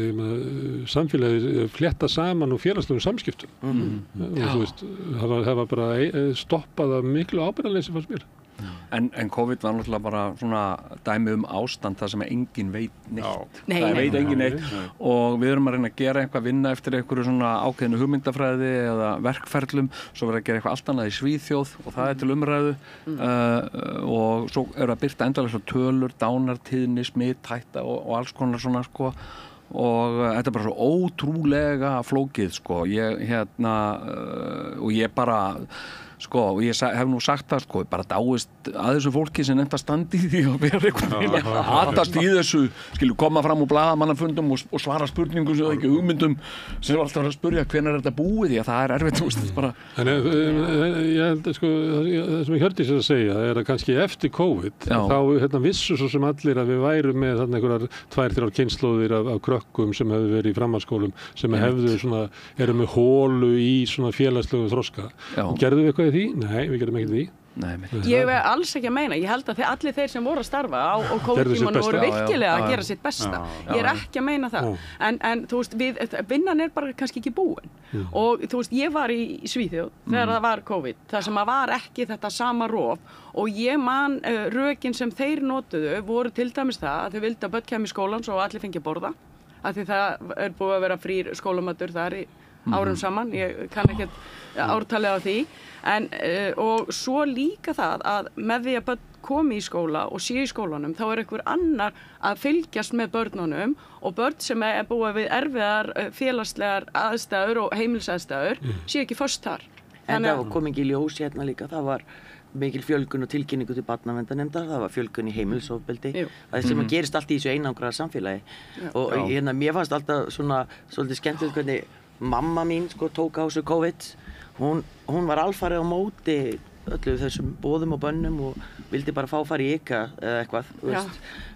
samfélagið fletta saman og félagslegum samskiptum og þú veist, það var bara stoppað af miklu ábyrgðarleysi fannst mér. En COVID var náttúrulega bara svona dæmi ástand þar sem enginn veit neitt. Það veit enginn neitt og við erum að reyna að gera eitthvað, vinna eftir einhverju svona ákveðinu hugmyndafræði eða verkferlum, svo verður að gera eitthvað allt annað í Svíþjóð og það til umræðu og svo eru að birta endalega svo tölur, dánartíðni, smithætta og alls konar svona sko og þetta er bara svo ótrúlega flókið sko, og ég bara sko, og ég hef nú sagt það sko, bara dáist að þessu fólki sem nefnt að standi í því að vera einhvern veginn hatast í þessu, skilur koma fram úr blaðamannafundum og svara spurningum sem það ekki hugmyndum sem alltaf var að spurja hvenær er þetta búið því að það er erfitt, þú veist, bara. Þannig, ég held sko, það sem ég hördi sér að segja er að kannski eftir COVID þá vissu svo sem allir að við værum með þarna einhverjar 2-3 kynslóðir af krökkum sem hefðu verið í framhaldsskólum sem hefðu svona, eru með hólu í svona félagslegu þroska. Gerðu við eitthvað í því? Nei, við gerum ekki því. Ég er alls ekki að meina, ég held að allir þeir sem voru að starfa á COVID-tímanum voru virkilega að gera sitt besta. Ég er ekki að meina það. En þú veist, vinnan er bara kannski ekki búin. Og þú veist, ég var í Svíþjóð þegar það var COVID, þar sem að var ekki þetta sama rof og ég man rökin sem þeir notuðu voru til dæmis það að þau vildu að börn kæmi í skólan svo allir fengi að borða. Af því það er búið að vera frýr skólamatur þar í árum saman, ég kann ekki ártalið á því og svo líka það að með því að börn komi í skóla og sé í skólanum þá er einhver annar að fylgjast með börnunum og börn sem er búið við erfiðar félagslegar aðstæður og heimilsaðstæður sé ekki föst þar. En það kom ekki í ljós hérna líka, það var mikil fjölgun og tilkynningu til barnaverndarnefndar, það var fjölgun í heimilisofbeldi, það sem gerist allt í þessu einangraða samfélagi og hérna mér fannst alltaf svona svolítið skemmtilegt hvernig mamma mín sko tók á þessu COVID, hún var alfarið á móti öllu þessum boðum og bönnum og vildi bara fá fara í IKEA eða eitthvað, þú veist,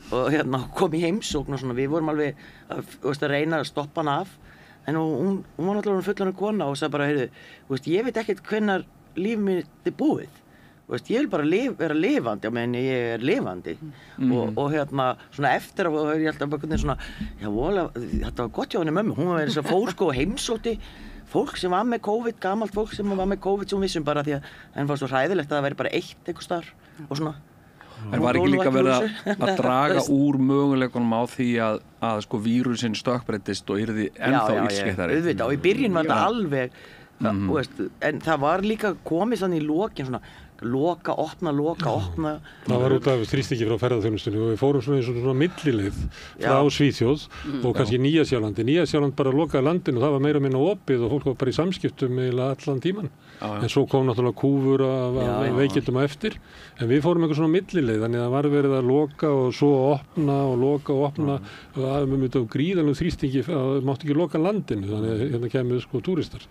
og hérna kom í heimsókn og svona, við vorum alveg að reyna að stoppa hana af, en hún var náttúrulega fullorðin kona og sagði bara, heyrðu, þú veist, ég veit ekkert hvenær líf mitt er búið. Veist, ég vil bara vera lifandi á meðan ég er lifandi og hérna svona eftir að ég held að bara svona þetta var gott hjá henni mömmu, hún var þess að fór sko heimsótti fólk sem var með COVID, gamalt fólk sem var með COVID sem vissum bara því að henni var svo hræðilegt að það væri bara eitt einhver staðar og svona. En var ekki líka verið að draga úr möguleikunum á því að sko vírusinn stökkbreyttist og yrði ennþá illskeyttari? Auðvitað, og í byrjun var þetta alveg en það var líka komið þannig í lokin svona loka, opna. Það var út af þrýstingi frá ferðaþjónustunni og við fórum svona eins og svona millileið frá Svíþjóð og kannski Nýja-Sjálandi. Nýja-Sjáland bara lokaði landinu og það var meira og minna opið og fólk var bara í samskiptum eiginlega allan tíman. En svo kom náttúrulega kúfur af veikindum á eftir. En við fórum eitthvað svona millileið, þannig að það var verið að loka og svo opna og loka og opna og það myndi á gríðanlegum þrýstingi að mátti ekki loka landinu, þannig að hérna kemur sko túristar.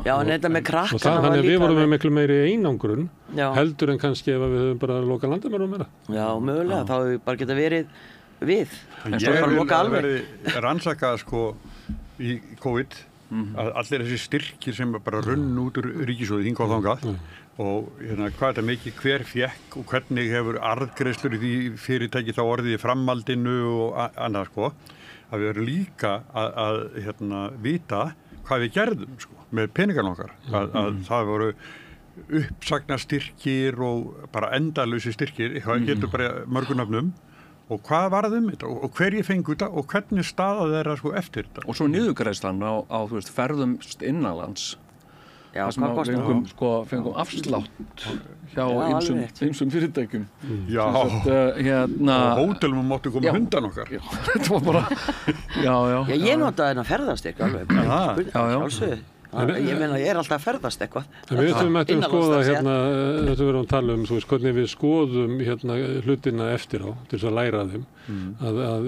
Já, en þetta með krakkana þannig að við vorum með miklu meiri einangrun heldur en kannski ef við höfum bara lokað landamærum meira. Já, mögulega, þá hefur við bara geta verið við. En ég vil að verið rannsakað sko í COVID að allir þessi styrkir sem bara runn út úr ríkissjóði hingað og þangað og hérna, hvað þetta mikið hver fékk og hvernig hefur arðgreiðslur í því fyrirtæki þá orðið í framhaldinu og annað sko, að við erum líka að hérna, vita hvað við gerðum sko, með peningarna okkar, að það voru uppsagnarstyrkir og bara endalausi styrkir, eitthvað getur bara mörgunafnum og hvað varðum þetta og hverju fengu þetta og hvernig staðað þeirra sko eftir þetta. Og svo niðurgreiðslan á þú veist, ferðum innanlands. Já, hvað kostar? Fengum afslátt hjá ýmsum fyrirtækjum. Já, hérna og hótelum máttu koma hundan okkar. Já, þetta var bara, já. Já, ég notaði þennan ferðastyrk alveg. Sjálfsögðu. Ég meina, ég alltaf að ferðast eitthvað. Við ætlum að skoða hérna, þetta verðum að tala þú veist, hvernig við skoðum hérna hlutina eftir á, til þess að læra þeim.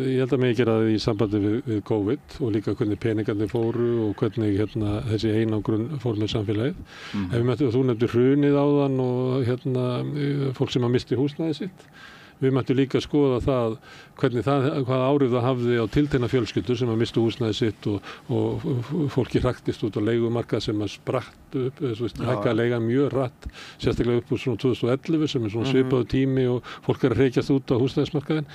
Ég held að mig gera það í sambandi við COVID og líka hvernig peningarnir fóru og hvernig hérna þessi einangrun fór með samfélagið. Ef við þú nefndir hrunið áðan og hérna fólk sem að misti húsnæði sitt. við mættum líka skoða það hvaða áhrif það hafði á tiltekna fjölskyldur sem að mistu húsnæði sitt og fólki hraktist út á leigumarkað sem að spratt upp, hækkaði leigan mjög hratt, sérstaklega upp úr svona 2011 sem er svona svipaður tími og fólk að hrekjast út á húsnæðismarkaðinn.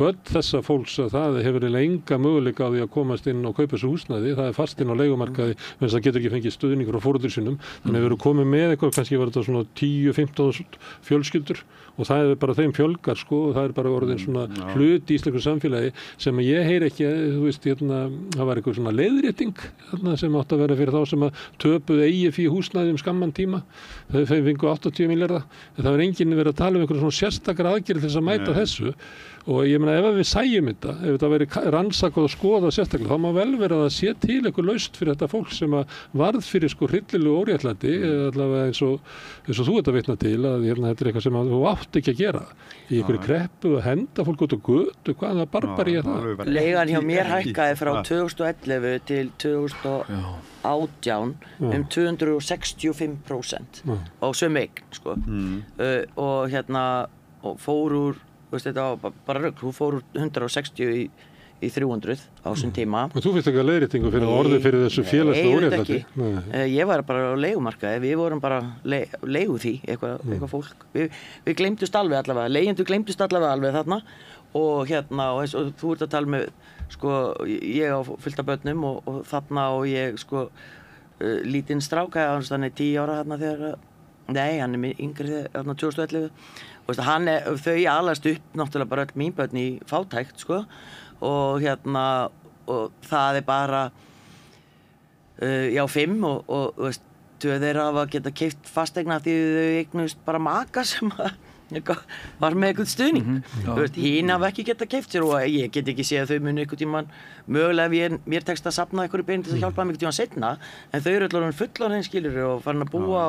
Börn þessa fólks að það hefur enga möguleika á því að komast inn og kaupa þessu húsnæði, það er fast inn á leigumarkaði, menn það getur ekki fengið stuðningur á foreldrum sínum, þannig við erum komið með eitthvað, kannski var þetta svona 10-15 fjölskyldur og það er bara þeim fjölgar sko og það er bara orðin svona hluti í íslensku samfélagi sem ég heyri ekki, þú veist, það var eitthvað svona leiðrétting sem átti að vera fyrir þá sem að töpuðu eigið fyrir húsnæði skamman tíma, þau fengu 80 milljarða, en það var enginn verið að tala um einhverjum svona sérstakar aðgerðir til þess að mæta þessu og ég meina ef við sæjum þetta, ef þetta veri rannsakað og skoðað sérstaklega, þá má vel vera að það sé til eitthvað laust fyrir þetta fólk sem að varð fyrir sko hryllilegu óréttlæti, allavega eins og þú ert að vitna til að þetta er eitthvað sem þú átt ekki að gera í einhverju kreppu og henda fólk út á götu, hvað er barbari er það? Leigan hjá mér hækkaði frá 2011 til 2018 265% á sömu eign sko. Og fór úr, þetta var bara rugl, hún fór úr 160 í 300 á þessum tíma. Og þú finnst ekki að leiðréttingu fyrir orðið fyrir þessu félagslega óréttlæti? Nei, ég var bara á leigumarkaði, við vorum bara leigu því, eitthvað fólk. Við gleymdust alveg allavega, leigjendur gleymdust allavega alveg þarna og og þú ert að tala með, sko, ég á fullt af börnum og þarna og ég, sko, lítinn stráka, hann er 10 ára þarna þegar, nei, hann er yngri þarna 2011 og þau alast upp náttúrulega bara öll mín börn í fátækt, sko, og og það er bara 5 og veist, tvö þeirra hafa geta keypt fasteigna því þau eignust bara maka sem var með eitthvað stuðning. Hín hafa ekki geta keypt sér og ég get ekki séð að þau muni einhvern tímann mögulega mér tekst að safna einhverju pening til að hjálpa mig einhvern tímann seinna, en þau eru allavega fullorðin skilur og farin að búa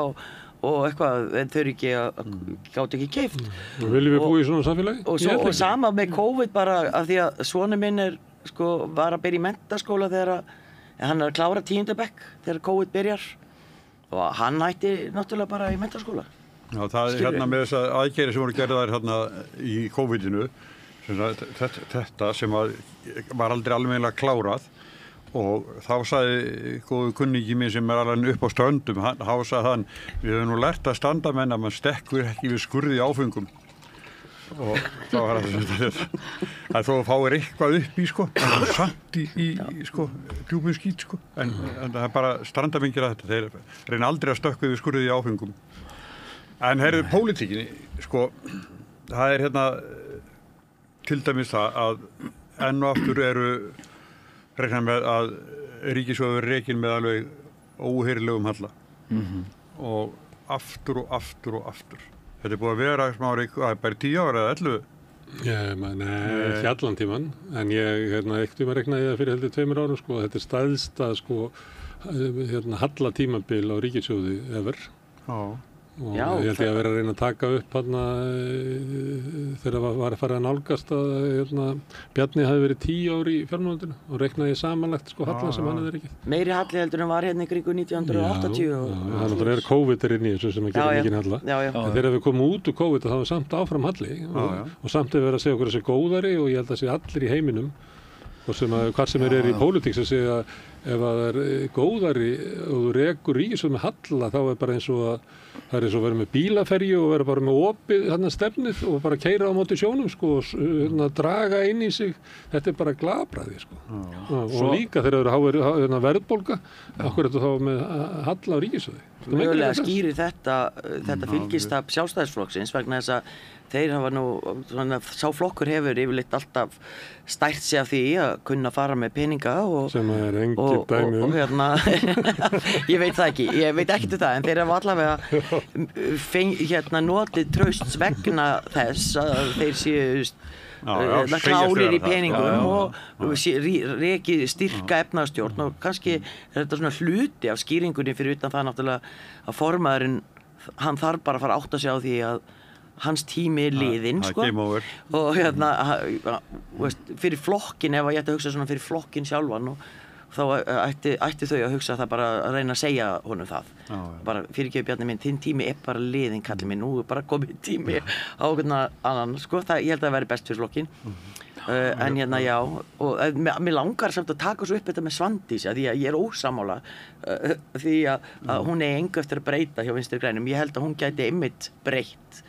og eitthvað, en þau eru ekki gátt ekki keypt. Viljum við búa í svona samfélagi? Og sama með COVID bara af því að sonu minn var að byrja í menntaskóla þegar hann er að klára 10. bekk þegar COVID byrjar og hann hætti náttúrulega bara í menntaskóla. Já, það er með þessa aðgerðir sem voru gerðar í COVID-inu, þetta sem var aldrei alveglega klárað og þá sagði góðu kunningi minn sem er alveg upp á stöndum, þá sagði hann, við höfum nú lært að standa menn að mann stekkur ekki við skurði áfengum og þá var það þó fáir eitthvað upp í sko, samt í sko, djúpum skít sko, en það er bara strandamingir að þetta, þeir reyna aldrei að stökka við skurði áfengum. En heyrðu, pólitíkinni, sko, það er til dæmis það að enn og aftur eru reikna með að ríkissjóður rekin með alveg óheyrilegum halla og aftur og aftur og aftur. Þetta er búið að vera smári, bara 10 ára eða 11? Nei, ekki allan tíman, en ég ekkert tíma reiknaði það fyrir heldur 2 árum sko, þetta er stærsta sko, hallatímabil á ríkissjóði ever. Já. Og ég held ég að vera að reyna að taka upp þegar var að fara að nálgast að Bjarni hafi verið 10 ár í fjármálaráðuneytinu og reiknaði samanlagt sko hallan sem hann hefði rekið. Meiri halli heldur en var í kringu 1980 það er COVID inn í þessu sem að gera mikinn halla. En þegar við komum út úr COVID þá var samt áfram halli og samt hefur verið að segja okkur þessi góðari og ég held að sé allir í heiminum hvað sem er í pólitík sem segja ef það er góðari og þú rekur ríkissjóð með halla þá er bara eins og að það er eins og að vera með bílaferju og vera bara með opið stefnið og bara keyra á móti sjónum sko og draga inn í sig, þetta er bara glabræði sko. Og líka þegar það eru verðbólga, okkur er þetta þá með halla á ríkissjóði. Mögulega skýrir þetta fylgistap Sjálfstæðisflokksins vegna þess að þeir hafa nú, sá flokkur hefur yfirleitt alltaf stært sig af því að kunna fara með peninga og sem er engin dæmi og ég veit það ekki, ég veit ekkert um það en þeir hafa allavega notið trausts vegna þess að þeir séu klárir í peningum og rekið styrka efnahagsstjórn og kannski er þetta svona hluti af skýringunni fyrir utan það náttúrulega að formaðurinn, hann þarf bara að fara að átta sig á því að hans tími er liðinn sko og veist, fyrir flokkin ef ég ætti að hugsa svona fyrir flokkin sjálfan og þá ætti þau að hugsa það bara að reyna að segja honum það bara fyrirgefðu Bjarni minn, þinn tími bara liðinn kallinn minn, nú bara komið tími á einhvern annan, sko, ég held að það væri best fyrir flokkinn en já, og mér langar samt að taka svo upp þetta með Svandísi, því að ég ósammála því að hún engu eftir að breyta hjá Vinstri grænum, ég held að hún gæti einmitt breytt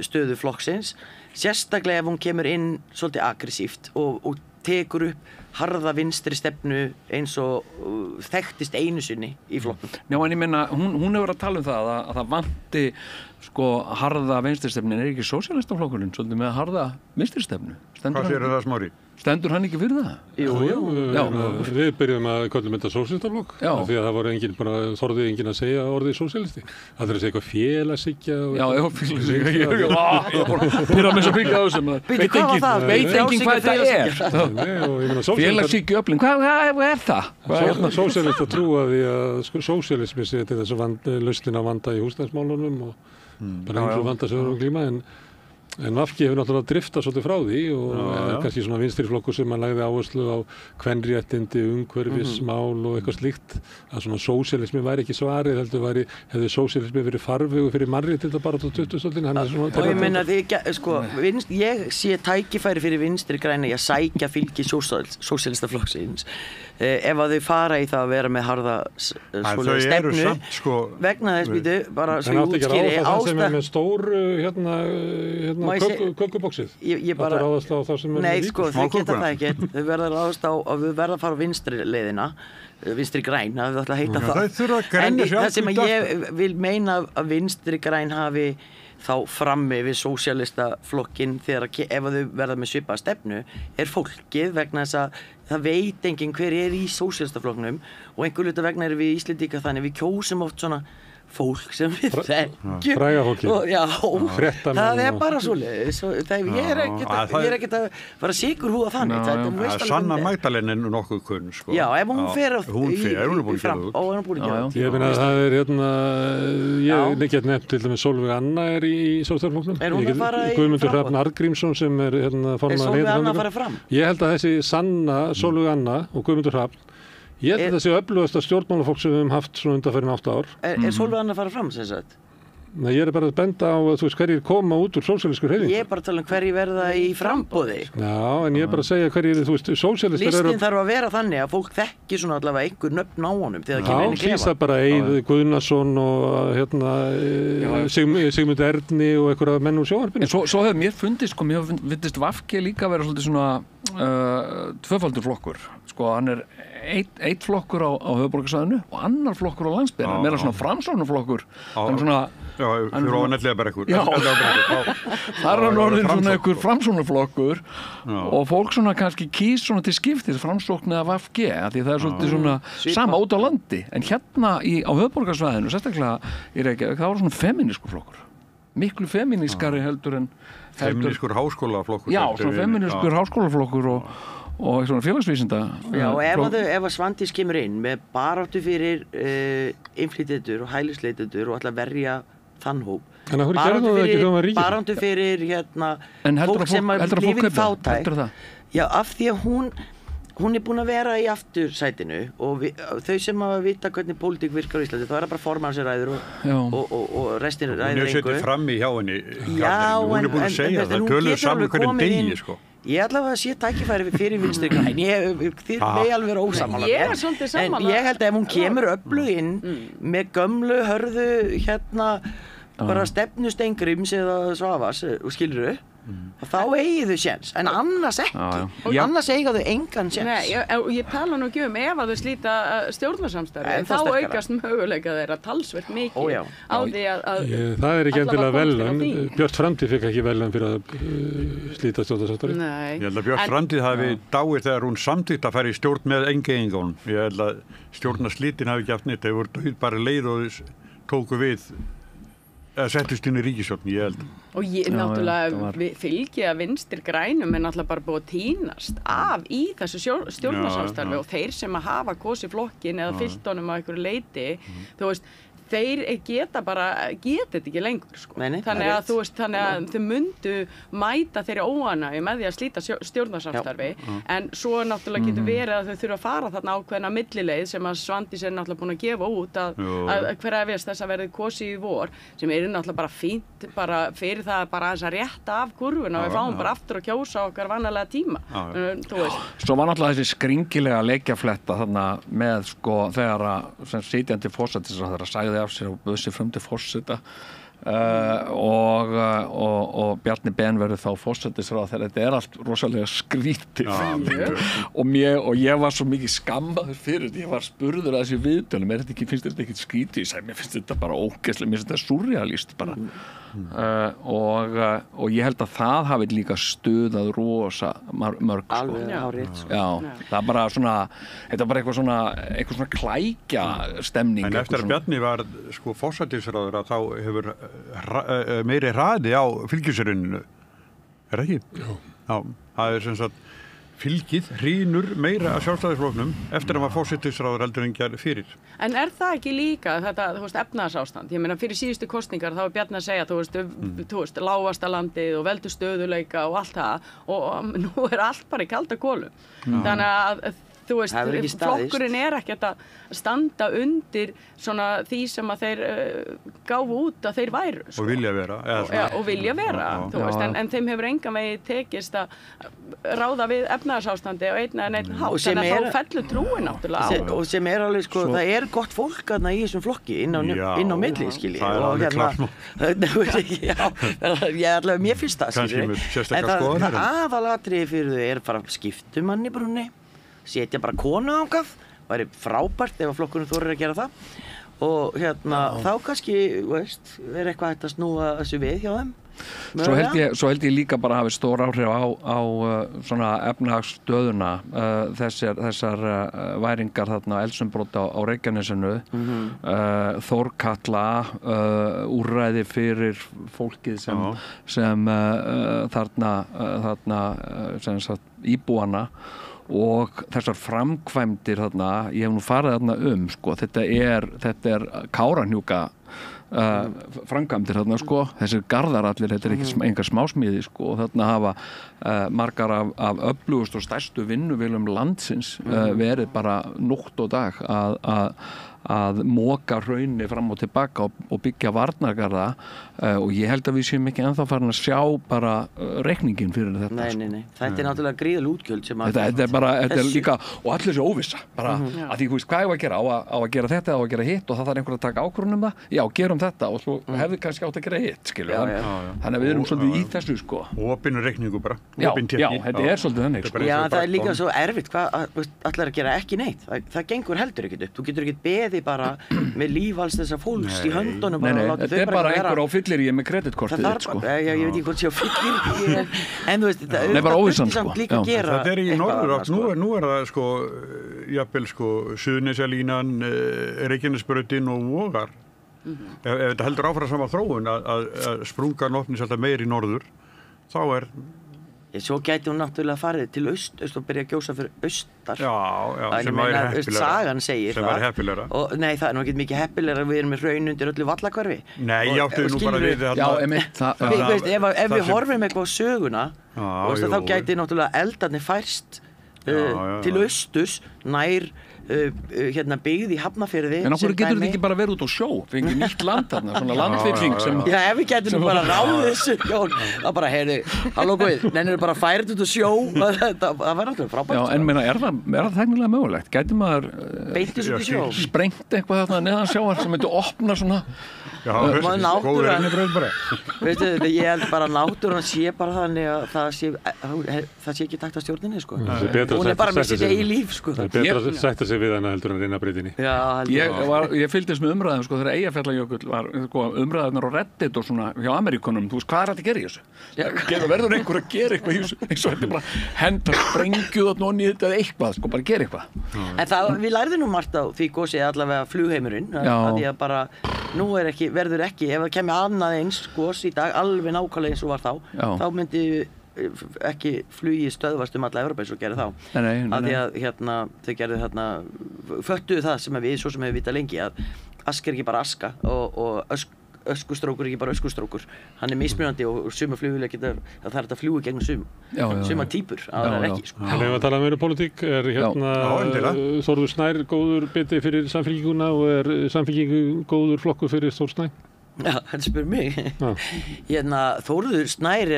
stöðu flokksins, sérstaklega ef hún kemur inn svolítið aggressíft og tekur upp harða vinstri stefnu eins og þekktist einu sinni í flokknum. Já, en ég meina, hún hefur að tala um það að það vanti sko harða vinstri stefnu, ekki sósíalistaflokkurinn svolítið með harða vinstri stefnu? Hvað sér það Smári? Stendur hann ekki fyrir það? Jú. Við byrjum að kallum þetta sósíalistaflokk því að það voru þorði enginn að segja orðið sósíalisti. Það er að segja eitthvað félagshyggja. Já, félagshyggja. Ég er bara pyrra með þess að byggja á þessum. Veit enginn hvað það er. Félagshyggju öflin, hvað er það? Sósíalista trúa því að sósíalismi sé til þess að lausnin að vanda í húsnæðismálunum og bara eins og vanda sem við erum að glíma en VG hefur náttúrulega driftað svolítið frá því og kannski svona vinstriflokkur sem lagði áherslu á kvenréttindi, umhverfismál og eitthvað slíkt að svona sósíalismi væri ekki svarið hefði sósíalismi verið farvegur fyrir mannréttinda bara á 2000-öldinni og ég meina ég sé tækifæri fyrir Vinstri græna í að sækja fylgi sósíalistaflokksins ef að þau fara í það að vera með harða stefnu vegna þess býtu bara svo ég útskýri sem er með stóru kökubóksið þetta ráðast á það sem er nei sko þau geta það ekki þau verða ráðast á að við verða að fara á vinstri leiðina Vinstri græn að við ætla að heita það en það sem ég vil meina að Vinstri græn hafi þá frammi við sósíalistaflokkinn þegar ef þau verða með svipaða stefnu fólkið vegna þess að það veit enginn hver í sósíalistaflokknum og einhver hluta vegna við Íslendingar þannig við kjósum oft svona fólk sem við þekkjum fræga fólki það bara svoleiðis ég er ekkert að fara sigurhúða þannig Sanna Magdalena er nokkuð kunn sko. já, ef hún fer hún er búin að gera út ég meina að það er ég get nefnt til dæmis Sólveig Anna í Sjálfstæðisflokknum Guðmundur Hrafn Arngrímsson sem er formaður Sólveig Anna að fara fram? Ég held að þessi Sanna, Sólveig Anna og Guðmundur Hrafn ég held að það sé öflugasta stjórnmálafólk sem við höfum haft svona undanfarin 8 ár Sólveig Anna að fara fram sem sagt? Nei, ég bara að benda á að þú veist hverjir koma út úr sósíalísku hreyfingu. Ég bara að tala hverjir verða í framboði. Já, en ég bara að segja hverjir, þú veist, sósíalistar eru... Listinn þarf að vera þannig að fólk þekki svona allavega einhver nöfn á honum þegar það kemur inn í klefa. Já, kýsa bara Eið Guðnason og Sigmund Erni og einhverja menn úr sjónvarpinu. En svo hefur mér fundist, mér fundist VG líka vera svolítið svona tvöfaldur flokkur. Sko, hann einn flokkur á höfuðborgarsvæðinu og annar flokkur á landsbyggðinni, meira svona framsóknarflokkur. Já, fyrir ofan Elliðabergur. Já, þar er orðinn svona einhver framsóknarflokkur og fólk svona kannski kýs svona til skiptis framsókn eða VG, því það er svolítið svona sama út á landi, en hérna á höfuðborgarsvæðinu, sérstaklega í Reykjavík, það var svona femínískur flokkur. Miklu femínískari heldur en... Femínískur háskólaflokkur. Já, svona femínískur háskólaflokkur og svona félagsvísinda. Já, og ef að Svandís kemur inn með baráttu fyrir innflytjendur og hælisleitendur og ætla að verja þann hóp. Baráttu fyrir fólk sem lifir fátækt. Já, af því að hún búin að vera í aftursætinu og þau sem að vita hvernig pólitík virkar í Íslandi, þá það bara formann sem ræður og restin ræður engu. Hún setið fram í hjá henni. Já, hún er búin að segja það, tölur saman hvernig degi, sko. Ég allavega sé tækifæri fyrir Vinstri græn, þið megi alveg vera ósammála. Ég er svolítið sammála. En ég held að ef hún kemur öflug inn með gömlu hörðu bara stefnu Steingríms eða Svavars, skilurðu, þá eigi þau séns, en annars ekki. Annars eiga þau engan séns. Nei, ég tala nú ekki ef að þau slíta stjórnarsamstarfi, þá aukast möguleika þeirra talsvert mikið á því að... Það er ekki endilega velun. Björt Framtíð fikk ekki velun fyrir að slíta stjórnarsamstarfi. Ég held að Björt Framtíð hafi dáið þegar hún samþykkt að fara í stjórn með engeingunum. Ég held að stjórnarslítin hafi ekki haft neitt. Þeir voru bara leið og tóku við að settust inn í ríkisstjórn, ég held. Og náttúrulega fylgi að Vinstri grænum er náttúrulega bara búið að tínast af í þessu stjórnarsamstarfi og þeir sem að hafa kosið flokkin eða fylgt honum á einhverju leyti, þú veist, þeir geta þetta ekki lengur sko. Nei, þannig að þú veist, þannig að þau myndu mæta þeirri óánægju með því að slíta stjórnarsamstarfi en svo náttúrulega getur verið að þau þurfa að fara þarna ákveðna millileið sem að Svandís náttúrulega búin að gefa út að krefjast þess að verði kosið í vor sem náttúrulega bara fínt bara fyrir það bara aðeins að rétta af kurvuna og við fáum bara aftur að kjósa okkar vanalega tíma þú veist. Svo var náttúrulega þessi skringilega leikjafletta þarna með sko þegar að sem sitjandi forsætisráðherra sagði af sér og bauð sig fram til forseta og Bjarni Ben verður þá forsætisráðherra. Þetta allt rosalega skrítið og ég var svo mikið skammaður fyrir þetta. Ég var spurður að þessi viðtölum finnst þetta ekki skrítið? Ég sagði, mér finnst þetta bara ógeðslega, mér finnst þetta surrealist bara og ég held að það hafi líka stuðað rosa mörg sko. Alveg hárrétt sko. Já, það bara svona þetta bara eitthvað svona klækja stemning. En eftir að Bjarni var sko forsætisráðherra þá hefur meiri hraði á fylgisurinninu, það ekki? Já, það sem sagt fylgið hrínur meira að Sjálfstæðisflokknum eftir að maður forsætisráðherra heldur en gerð fyrir. En það ekki líka þetta, þú veist, efnahagsástand? Ég meina fyrir síðustu kosningar þá var Bjarni að segja, þú veist, lágvaxtalandið og veldu stöðuleika og allt það og nú allt bara í kalda kolum. Þannig að þú veist, flokkurinn ekkert að standa undir svona því sem að þeir gáfu út að þeir væru. Sko. Og vilja vera. Og vilja vera, þú veist, en þeim hefur engan vegi tekist að ráða við efnahagsástandi og einn hátt, þannig að þá fellur trúin náttúrulega á. Og sem alveg, sko, það gott fólk þarna í þessum flokki, inn á milli, skilji. Það alveg klart nú. Já, mér finnst það, skilji. En það aðalatriði fyrir þau bara skiptumanni brúnni. Setja bara konu ángað, væri frábært ef að flokkurinn þorir að gera það og þá kannski, veist, eitthvað hægt að snúa þessu við hjá þeim. Svo held ég líka bara hafi stór áhrif á svona efnahagsstöðuna þessar væringar þarna Elsunbrot á Reykjanesinu Þórkatla úrræði fyrir fólkið sem þarna sem sagt íbúana og þessar framkvæmdir þarna, ég hef nú farið þarna sko, þetta er Kárahnjúka framkvæmdir þarna sko, þessir garðar allir, þetta er ekki engar smásmíði sko og þarna hafa margar af öflugust og stærstu vinnuvélum landsins verið bara nótt og dag að moka hraunni fram og tilbaka og byggja varnargarða og ég held að við séum ekki ennþá farin að sjá bara reikningin fyrir þetta. Nei. Þetta er náttúrulega gríðaleg útgjöld sem þetta er líka, og allir þessi óvissa bara að því, þú veist, hvað ég að gera á að gera þetta, á að gera hitt og það þarf einhver að taka ákvörðun um það, já, gerum þetta og svo hefði kannski átt að gera hitt, skilur þannig að við erum svolítið í þessu, sko opin reikningu bara, opin tekni. Já, þetta er svolítið þannig, sko. Já, það er líka svo erfitt, hvað allir að gera ekki neitt, það gengur heldur ekkert upp, þú getur ekkert beðið bara með líf alls þessar fólks í höndunum þetta er bara einhver á fylliríi með kreditkortið þitt, sko. Ég veit ekki hvort sé á fylliríi en þú veist, þetta samt líka að gera þetta er í norðurátt, nú er það sko jafnvel sko Suðurnesjalínan, Reykjanesbrautin og Vogar ef þetta heldur áfram sama þróun að sprungan opnist alltaf meir í norður þá er svo gæti hún náttúrulega farið til aust og byrja að gjósa fyrir austar sem væri heppilegra sagan segir sem væri heppilegra nei, það er nú ekki mikið heppilegra við erum með hraun undir öllu vallahverfi nei, ég átti nú bara við ef við horfum eitthvað á söguna þá gæti náttúrulega eldarnir færst til austus nær byggð í Hafnarfirði en okkur getur þetta ekki bara verið út á sjó fengið nýtt land þarna, svona landfylling sem já, ef við getum bara ráðið þessu það bara, heyrðu, halló guð nennir bara færið út á sjó það var náttúrulega frábært já, en meina, er það þegnilega mögulegt? Gæti maður sprengt eitthvað þarna neðan sjáar sem myndi opna svona náttúran veistu, ég held bara náttúran sé bara þannig að það sé ekki takt að stjórninni sko. Hún er bara með sér í líf sko. Það er betra að sætta sig við hana heldur en reyna breytinni. Ég fylgdist með umræðum sko, þegar Eyjafjallajökull var sko, umræðunar á Reddit og svona hjá Amerikunum, þú veist hvað er þetta að gera í þessu? Verður einhver að gera eitthvað í þessu eins og þetta bara henda sprengju þarna onni þetta eða eitthvað, sko, bara gera eitthvað. En það, við lærðum nú margt á því gósi allavega flugheimurinn, að því að bara nú verður ekki, ef það kemur annað eins gos í dag, alveg nákvæmlega eins og var þá myndi ekki flugi stöðvast alla Evrópu eins og gerði þá nei. Að því að þau gerðu föttuðu það sem við svo sem hefur vitað lengi að aska ekki bara aska og öskustrókur ekki bara öskustrókur, hann mismunandi og suma flugvélar geta, það þarf að fljúga gegnum suma típur, aðrar ekki sko. En ef að tala meira pólitík, Þórður Snær góður biti fyrir Samfylkinguna og Samfylkingu góður flokkur fyrir Þór Snær? Já, þetta spyr mig. Þórður Snær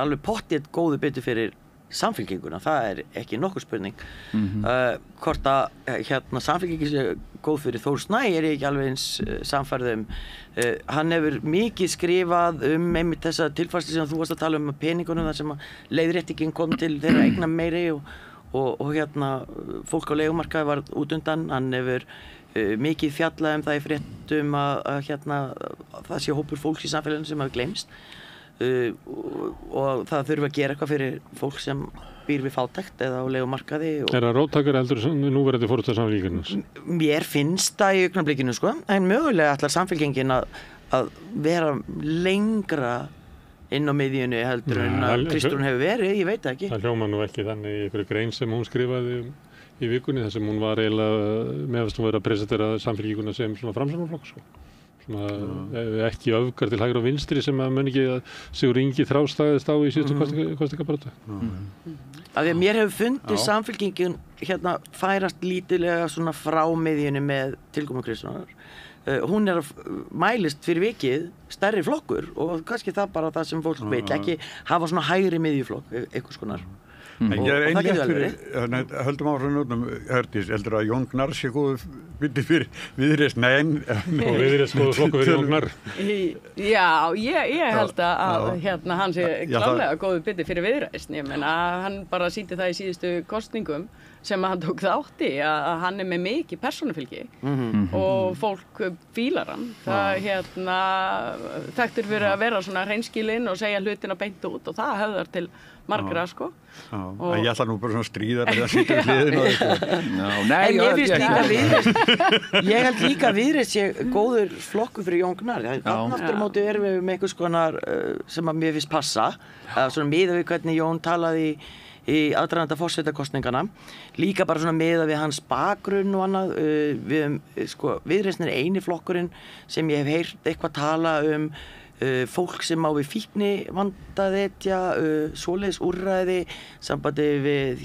alveg pottið góður biti fyrir Samfylkinguna, það ekki nokkur spurning. Hvort að Samfylkingin sé góð fyrir Þór Snær ég ekki alveg eins sannfærð hann hefur mikið skrifað einmitt þessa tilfærslu sem þú varst að tala peningunum þar sem að leiðréttingin kom til þeirra eigna meiri og fólk á leigumarkaði var út undan, hann hefur mikið fjallað það í fréttum að það sé hópur fólks í samfélaginu sem hafi gleymst og það þurfi að gera eitthvað fyrir fólk sem býr við fátækt eða á leigumarkaði. Það róttækari heldur núverandi forystan Samfylkingarinnar? Mér finnst það í augnablikinu sko, en mögulega ætlar Samfylkingin að vera lengra inn á miðjunni heldur en að Kristrún hefur verið, ég veit það ekki. Það hljómar nú ekki þannig í einhverju grein sem hún skrifaði í vikunni þar sem hún var eiginlega meðast hún verið að presentera Samfylkinguna sem svona framsóknarflokk sko. Ekki öfgar til hægri og vinstri sem að mun ekki að Sigurður Ingi þrástæðist á í síðustu kosningabaráttu. Af því að mér hefur fundið Samfylkingin færast lítilega svona frá miðjunni með tilkomu Kristrúnar. Hún að mælist fyrir vikið stærri flokkur og kannski það bara það sem fólk vill ekki hafa svona hægri miðjuflokk einhvers konar. En ég einlétt fyrir, höldum áfram Herdís, heldur að Jón Gnarr sé góð biti fyrir Viðreisn, og Viðreisn góð flokkur fyrir Jón Gnarr. Já, ég held að hann sé klárlega góð biti fyrir Viðreisn, ég meina hann bara sýndi það í síðustu kosningum sem hann tók þátt í að hann með mikið persónufylgi og fólk fílar hann. Það þekktur fyrir að vera svona hreinskilinn og segja hlutina beint út og það höfðar til margra sko. En ég ætla nú bara svona stríðar að sýta við hliðinu en ég finnst líka Viðreisn ég held líka Viðreisn sé góður flokkur fyrir Jón Gnarr þannig aftur á móti erum við með einhvers konar sem að mér finnst passa svona miðað við hvernig Jón talaði í aðdraganda forsetakosningana líka bara svona miðað við hans bakgrunn og annað Viðreisn eini flokkurinn sem ég hef heyrt eitthvað tala fólk sem á við fíknivandaðetja, svoleiðis úrræði, sambandi við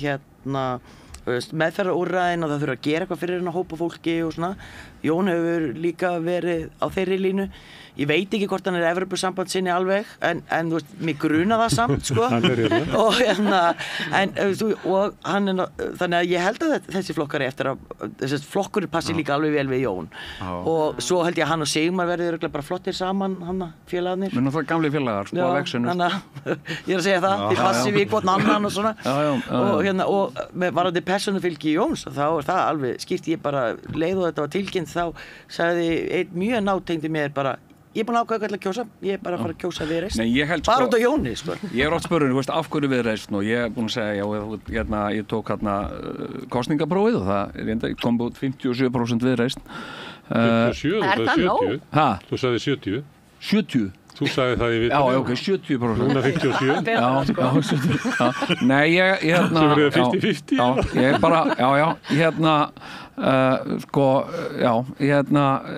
meðferðarúrræðin og það þurfa að gera eitthvað fyrir hennar hópa fólki og svona. Jón hefur líka verið á þeirri línu. Ég veit ekki hvort hann Evrópusambandssinni alveg, en þú veist, mig gruna það samt, sko. Og hann þannig að ég held að þessi flokkari eftir þessi flokkur passi líka alveg vel við Jón. Og svo held ég að hann og Sigmar verði örugglega bara flottir saman, félagarnir. Men það gamli félagar, sko, að vexinu. Ég að segja það, þið passi við hvort annan og svona. Og varðandi persónufylgi Jóns, þá það alveg skýrt ég bara leið og þetta var tilkynnt, þá sagði einn mjög nátengdi mér bara ég búin að ákveða hvað að kjósa, ég bara að fara að kjósa Viðreisn. Bara út á Jóni, sko. Ég oft spurður, þú veist, af hverju Viðreisn og ég búin að segja, ég tók kosningaprófið og það kom út 57% Viðreisn. 57? Það nóg? Þú sagði 70? 70? Þú sagði það í viðtalinu. Já, ok, 70%. Núna 57. Já. Nei, ég Svo verið það 50-50. Já, ég bara,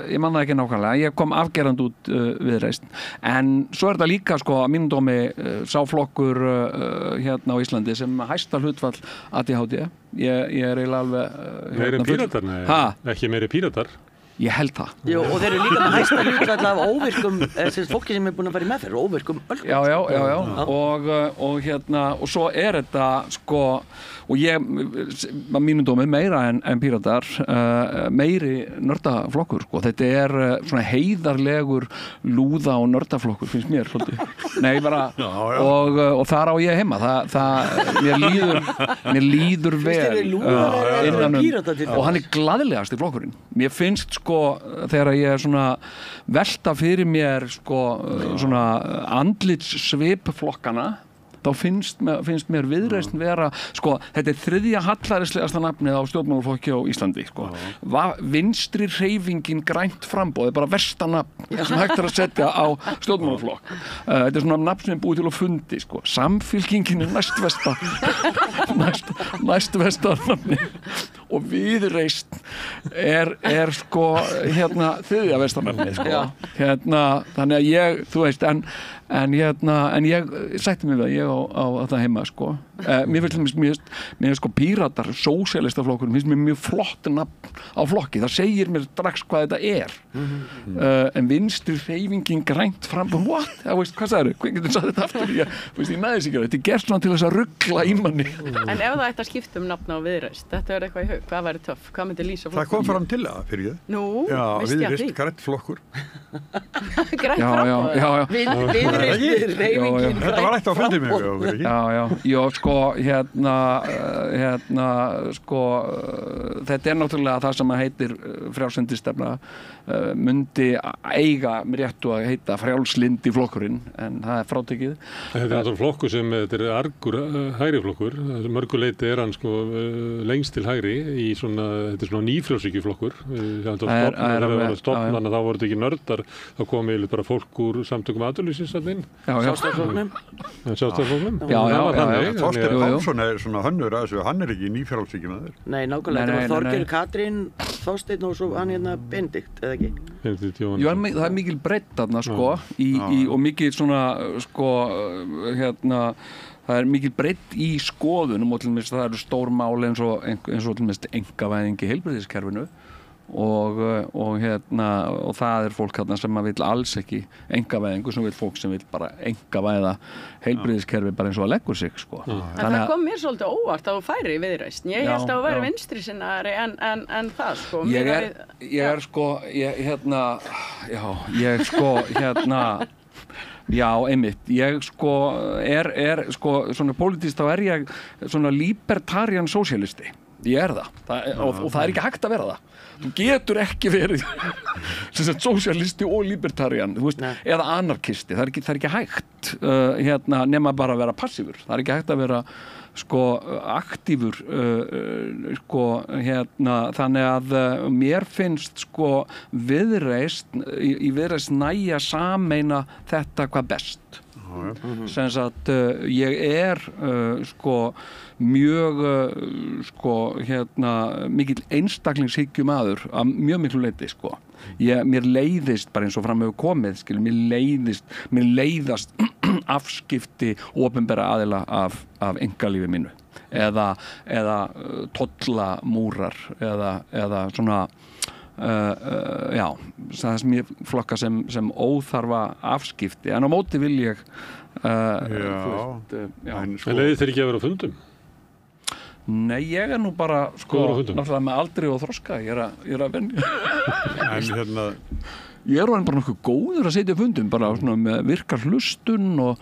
ég man það ekki nákvæmlega. Ég kom afgerandi út Viðreisn. En svo þetta líka, sko, að mínum dómi sá flokkur á Íslandi sem hæsta hlutfall ADHD. Ég eiginlega alveg... Meiri Píratar, nei. Ekki meiri Píratar. Ég held það. Jú, og þeir eru líka með hæsta hlutfall af óvirkum, fólki sem búin að fara í meðferð, óvirkum ölkum. Já. Og svo þetta, sko, og ég, að mínum dómi, meira en Píratar, meiri nördaflokkur, sko. Þetta svona heiðarlegur lúða og nördaflokkur, finnst mér, svolítið. Nei, bara, og þar á ég heima. Mér líður vel innan og hann glaðlegast í flokkurinn. Mér finnst, sko, þegar ég svona velta fyrir mér, sko, svona andlitssvip flokkana, þá finnst mér Viðreisn vera, sko, þetta þriðja hallarislegasta nafnið á stjórnmálaflokki á Íslandi, sko. Vinstri hreyfingin grænt framboð, bara versta nafn sem hægt að setja á stjórnmálaflokk. Þetta svona nafn sem búið til að fundi, sko. Samfylkingin næstvesta nafni og Viðreisn er sko þriðja vestanafni sko. Þannig að ég, þú veist, en ég sætti mig við að ég á þetta heima sko. Mér finnst sko Píratar, sósíalistaflokkur, finnst mér mjög flott nafn á flokki, það segir mér strax hvað þetta en vinstri hreyfingin grænt fram, what? Hvað sagður? Hvað getur sagt þetta aftur? Ég næðis ekki, þetta gert svona til þess að ruggla í manni. En ef það ætti að skipta nafn á Viðreisn, þetta er eitthvað í hug, hvað væri töff? Hvað myndi lýsa flokkur? Það kom fram til það fyrir ég. Nú, Viðreisn, grænt flokkur. Grænt fram? Viðreisn, hreyfingin. Þetta var eitt á fundið mig. Já, sko, þetta er náttúrulega það sem heitir frjálslyndistefna, myndi eiga með réttu að heita frjálslyndi flokkurinn, en það er frátekið. Þetta er náttúrulega flokkur sem, þetta er argur hægri flokkur, mörguleiti er hann sko lengst til hægri í svona, þetta er svona nýfrjálshyggju flokkur. Þegar það var stofnana, þá voru þetta ekki nördar, þá komið bara fólk úr samtökum atvinnulífsins þarna inn. Sjálfstæðisflokknum. Þorsteinn Pálsson er svona hönnur að þessu, hann er ekki nýfrjálshyggjumaður. Nei, nákvæmlega, þetta var Þorgeir, Katrín, Þorsteinn og svo hann Benedikt, eða ekki? Já, það er mikil breidd þarna sko, og mikil svona sko, það er mikil breidd í skoðunum og til dæmis það eru stór mál eins og til dæmis einkavæðing í heilbrigðiskerfinu og það er fólk þarna sem vill alls ekki einkavæðingu, sem vill fólk sem vill bara einkavæða heilbrigðiskerfi bara eins og að leggur sig sko. En það kom mér svolítið óvart að þú færi í Viðreisn. Ég held að þú væri vinstri sinnari en það sko. Já, einmitt. Ég sko er sko svona pólitískt þá er ég svona libertarian sósíalisti. Ég er það. Og það er ekki hægt að vera það. Þú getur ekki verið sósíalisti og libertarian, þú veist, eða anarkisti. Það er ekki hægt nema bara að vera passífur. Það er ekki hægt að vera sko aktífur þannig að mér finnst sko Viðreisn í Viðreisn nægja sameina þetta hvað best. Sem sagt ég er sko mjög mikill einstaklingshyggjumaður að mjög miklu leyti sko. Mér leiðist bara eins og fram hefur komið, mér leiðast afskipti opinbera aðila af einkalífi mínu eða tollamúrar eða svona það sem ég flokka sem óþarfa afskipti, en á móti vil ég En leiðir þeir ekki að vera á fundum? Nei, ég er nú bara sko, náttúrulega með aldri og þroska, ég er að venja ég er bara nokkuð góður að setja fundum, bara svona með virkar hlustun og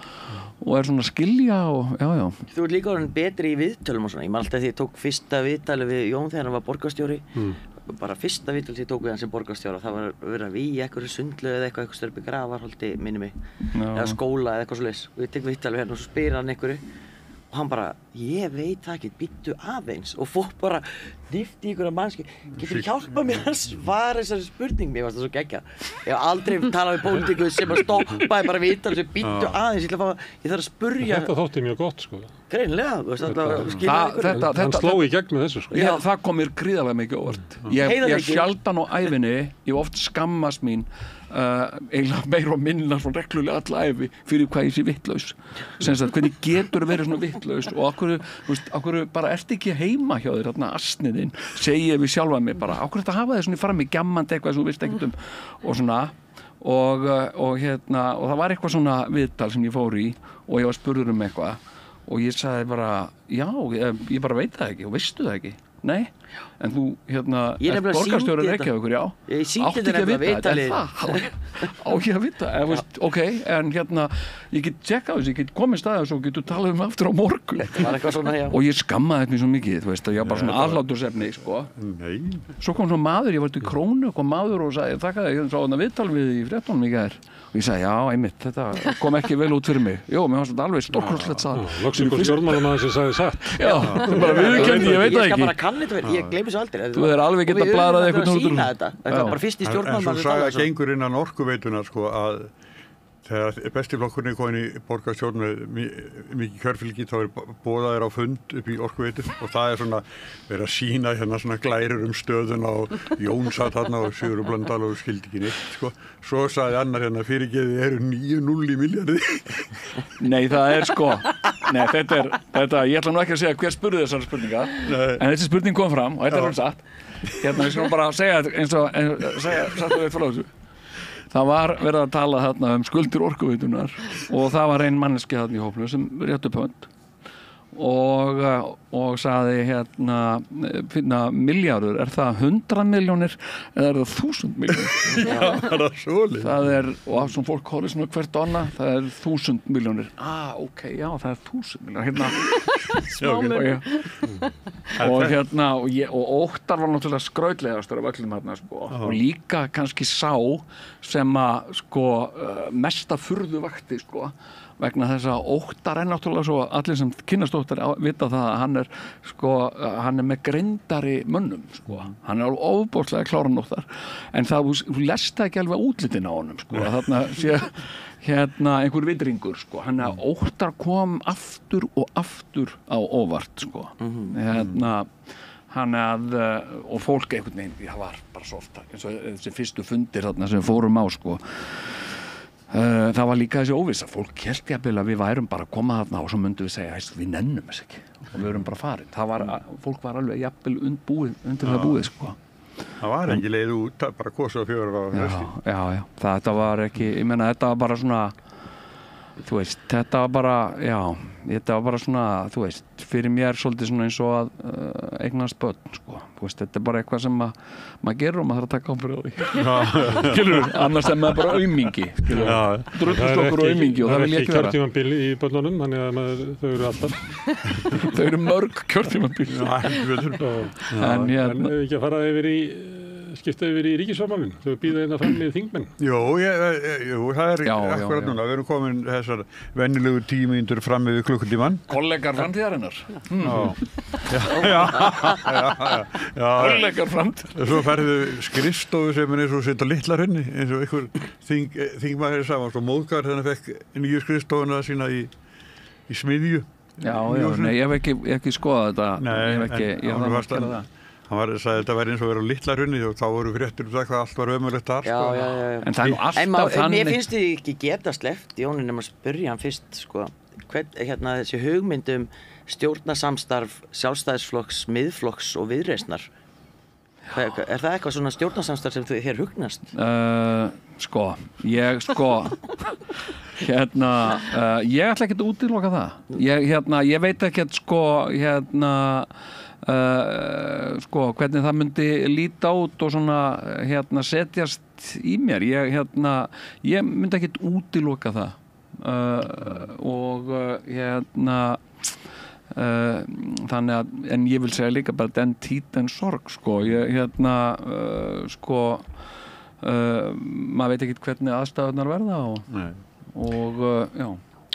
er svona að skilja og já. Þú ert líka orðin betri í viðtölum og svona. Ég man alltaf því ég tók fyrsta viðtali við Jón þegar hann var borgarstjóri. Bara fyrsta viðtali sem ég tók við hann sem borgarstjóra. Það var verið að vígja eitthvað sundlu eða eitthvað störpi grafarholti, minni mig. Eða skóla eða eitthvað svoleiðis. Og ég tek viðtali við hann og svo spyr hann einhverju. Og hann bara, ég veit það ekki, býttu aðeins. Og fólk bara nifti í einhverja mannski. Getur hjálpað mér að svara þessari spurning? Mér fannst það svo geggjað. Ég hef aldrei talað við pólitíku sem að stoppaði bara viðtal sem býttu aðeins. Ég þarf að spurja. Þetta þótti mjög gott, sko. Greinilega, þú veist, alltaf hann sló í gegn með þessu, sko. Já, það kom mér gríðarlega mikið óvart. Ég sjaldan á ævinni, ég oft skammast mín eiginlega meira og minna svona reglulega alla ævi fyrir hvað ég sé vitlaus. Sem sagt, hvernig getur verið svona vitlaus og okkur bara ert ekki heima hjá þér, þarna asniðinn, segi ég við sjálfa mig bara, okkur þetta hafa þér svona fram í gammandi eitthvað sem þú veist ekkert og svona og það var eitthvað svona viðtal sem ég fór í og ég var spurður eitthvað og ég sagði bara, já, ég bara veit það ekki og veistu það ekki. Nei, en þú ert borgarstjóri Reykjavíkur, já. Ég sýndi þetta nefnilega viðtalið. Á ég að vita, ok, en ég get tjekkað þessu, ég get komið staðið og svo getur talað aftur á morgun. Þetta var eitthvað svona, já. Og ég skammaði þetta mér svo mikið, þú veist, að ég var bara svona aðlátursefni, sko. Nei. Svo kom svona maður, ég var til Krónu, kom maður og sagði, þakkaði, ég sá þarna viðtal við í fréttunum í gær. Og ég sagði, já, einmitt, þetta kom ekki vel út fyrir mig. Jó, mér fannst þetta alveg stórkostlegt sagði. Loksins kom stjórnmálamaður sem sagði satt. Já, bara viðurkenndi, ég veit það ekki. Ég skal bara kanna þetta, ég gleymi svo aldrei. Þú er alveg geta bladrað eitthvað út úr. Þetta var bara fyrst í stjórnmálamaður. En svo saga gengur innan orkuveituna, sko, að Þegar besti flokkurinn komin í borgarstjórn með mikið kjörfylgi þá boðaðir á fund upp í Orkuveitu og það svona verið að sína hérna svona glærur stöðun á Jón satt þarna og Sigurður Blöndal og skildi ekki neitt sko. Svo sagði annar hérna fyrirgeði eru 9-0 í milljarði. Nei, það sko þetta, ég ætla nú ekki að segja hver spurði þessar spurningar. Nei. En þessi spurning kom fram og þetta satt. Hérna við skulum bara segja eins og satt við frá þessu. Það var verið að tala þarna skuldir Orkuveitunar og það var ein manneskja þarna í hópnum sem rétt upp hönd og sagði hérna finna milljarður, er það 100 milljónir eða er það 1000 milljónir? Já, það svoleiðis. Það og svona fólk horfir svona hvert annað, það 1000 milljónir. Ok, já, það 1000 milljónir. Hérna Smámur. og hérna og Óttar var náttúrulega skrautlegastur af öllum hérna sko og líka kannski sá sem að sko mesta furðu vakti sko vegna þess að Óttar náttúrulega svo allir sem kynnast Óttar vita það að hann sko hann með greindari mönnum sko hann alveg ofboðslega kláran Óttar en það þú lest ekki alveg útlitin á honum sko þarna sé hérna einhver vidringur sko hann Óttar kom aftur og aftur á óvart sko hérna hann og fólk einhvern veginn það var bara svo ofta eins og þessi fyrstu fundir þarna sem við fórum á sko það var líka þessi óvissa fólk hélt jafnvel að við værum bara að koma þarna og svo myndum við segja við nennum þess ekki og við erum bara farin fólk var alveg jafnvel undir það búið sko það var ekki leið út bara kosa 4 á hösti já þetta var ekki ég meina þetta var bara svona þú veist þetta var bara svona þú veist fyrir mér svolítið svona eins og að eignast börn sko þú veist þetta bara eitthvað sem maður gerur og maður þarf að taka ábyrgð á því skilur annars maður bara aumingi drullustokkur og aumingi og það vil ég ekki vera það kjörtímabil í börnunum þannig að þau eru alltaf þau eru mörg kjörtímabil en ekki að fara skipta yfir í ríkisfjármálin þau býða hérna fram með þingmenn Jú, það akkurat núna við erum komin þessar venjulegu 10 mínútur fram yfir klukkutíman kollegar framtíðarinnar já kollegar framtíðarinnar svo ferðu skrifstofu sem eins og setja litlar henni eins og einhver þingmaður saman svo móðgar þannig að fekk nýju skrifstofuna sína í smiðju nei, ég hef ekki skoðað þetta ég hef ekki það hann sagði að þetta væri eins og verið á litla hrunni og þá voru fréttir það hvað allt var ömurlegt þar já. En það nú alltaf þannig mér finnst þið ekki geta sleppt Jóni nema að spyrja hann fyrst sko hérna þessi hugmyndum stjórnarsamstarf Sjálfstæðisflokks, Miðflokks og Viðreisnar er það eitthvað svona stjórnarsamstarf sem þér hugnast? Ég ætla ekki að útiloka það ég veit ekki hvernig það myndi líta út og svona setjast í mér ég myndi ekkert útiloka það þannig að en ég vil segja líka bara den tíð en sorg maður veit ekkert hvernig aðstæðurnar verða og já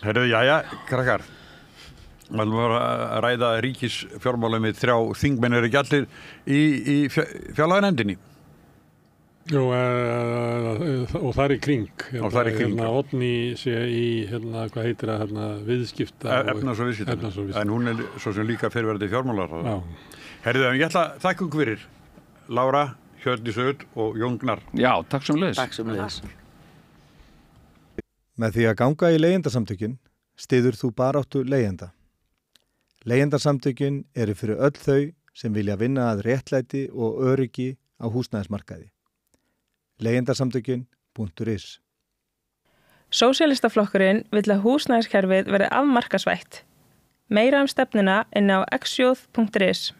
Herðu, jæja, krakkar Við varum að ræða ríkisfjármálum með 3 þingmenn ekki allir í fjárlaganefndinni. Jú, og það í kring. Oddný sé í, hvað heitir það, viðskipta. Efnahags- og viðskipta. En hún svo sem líka fyrrverandi fjármálaráðherra. Herðu, ég ætla að þakka ykkur fyrir. Lára, Hjördís Öd og Jón Gnarr. Já, takk sömuleiðis. Takk sömuleiðis. Með því að ganga í leigjendasamtökin styður þú baráttu leigjenda. Leigjendasamtökin eru fyrir öll þau sem vilja vinna að réttlæti og öryggi á húsnæðismarkaði. Leigjendasamtökin.is Sósíalistaflokkurinn vill að húsnæðiskerfið verði afmarkasvætt. Meira stefnuna inn á xjóð.is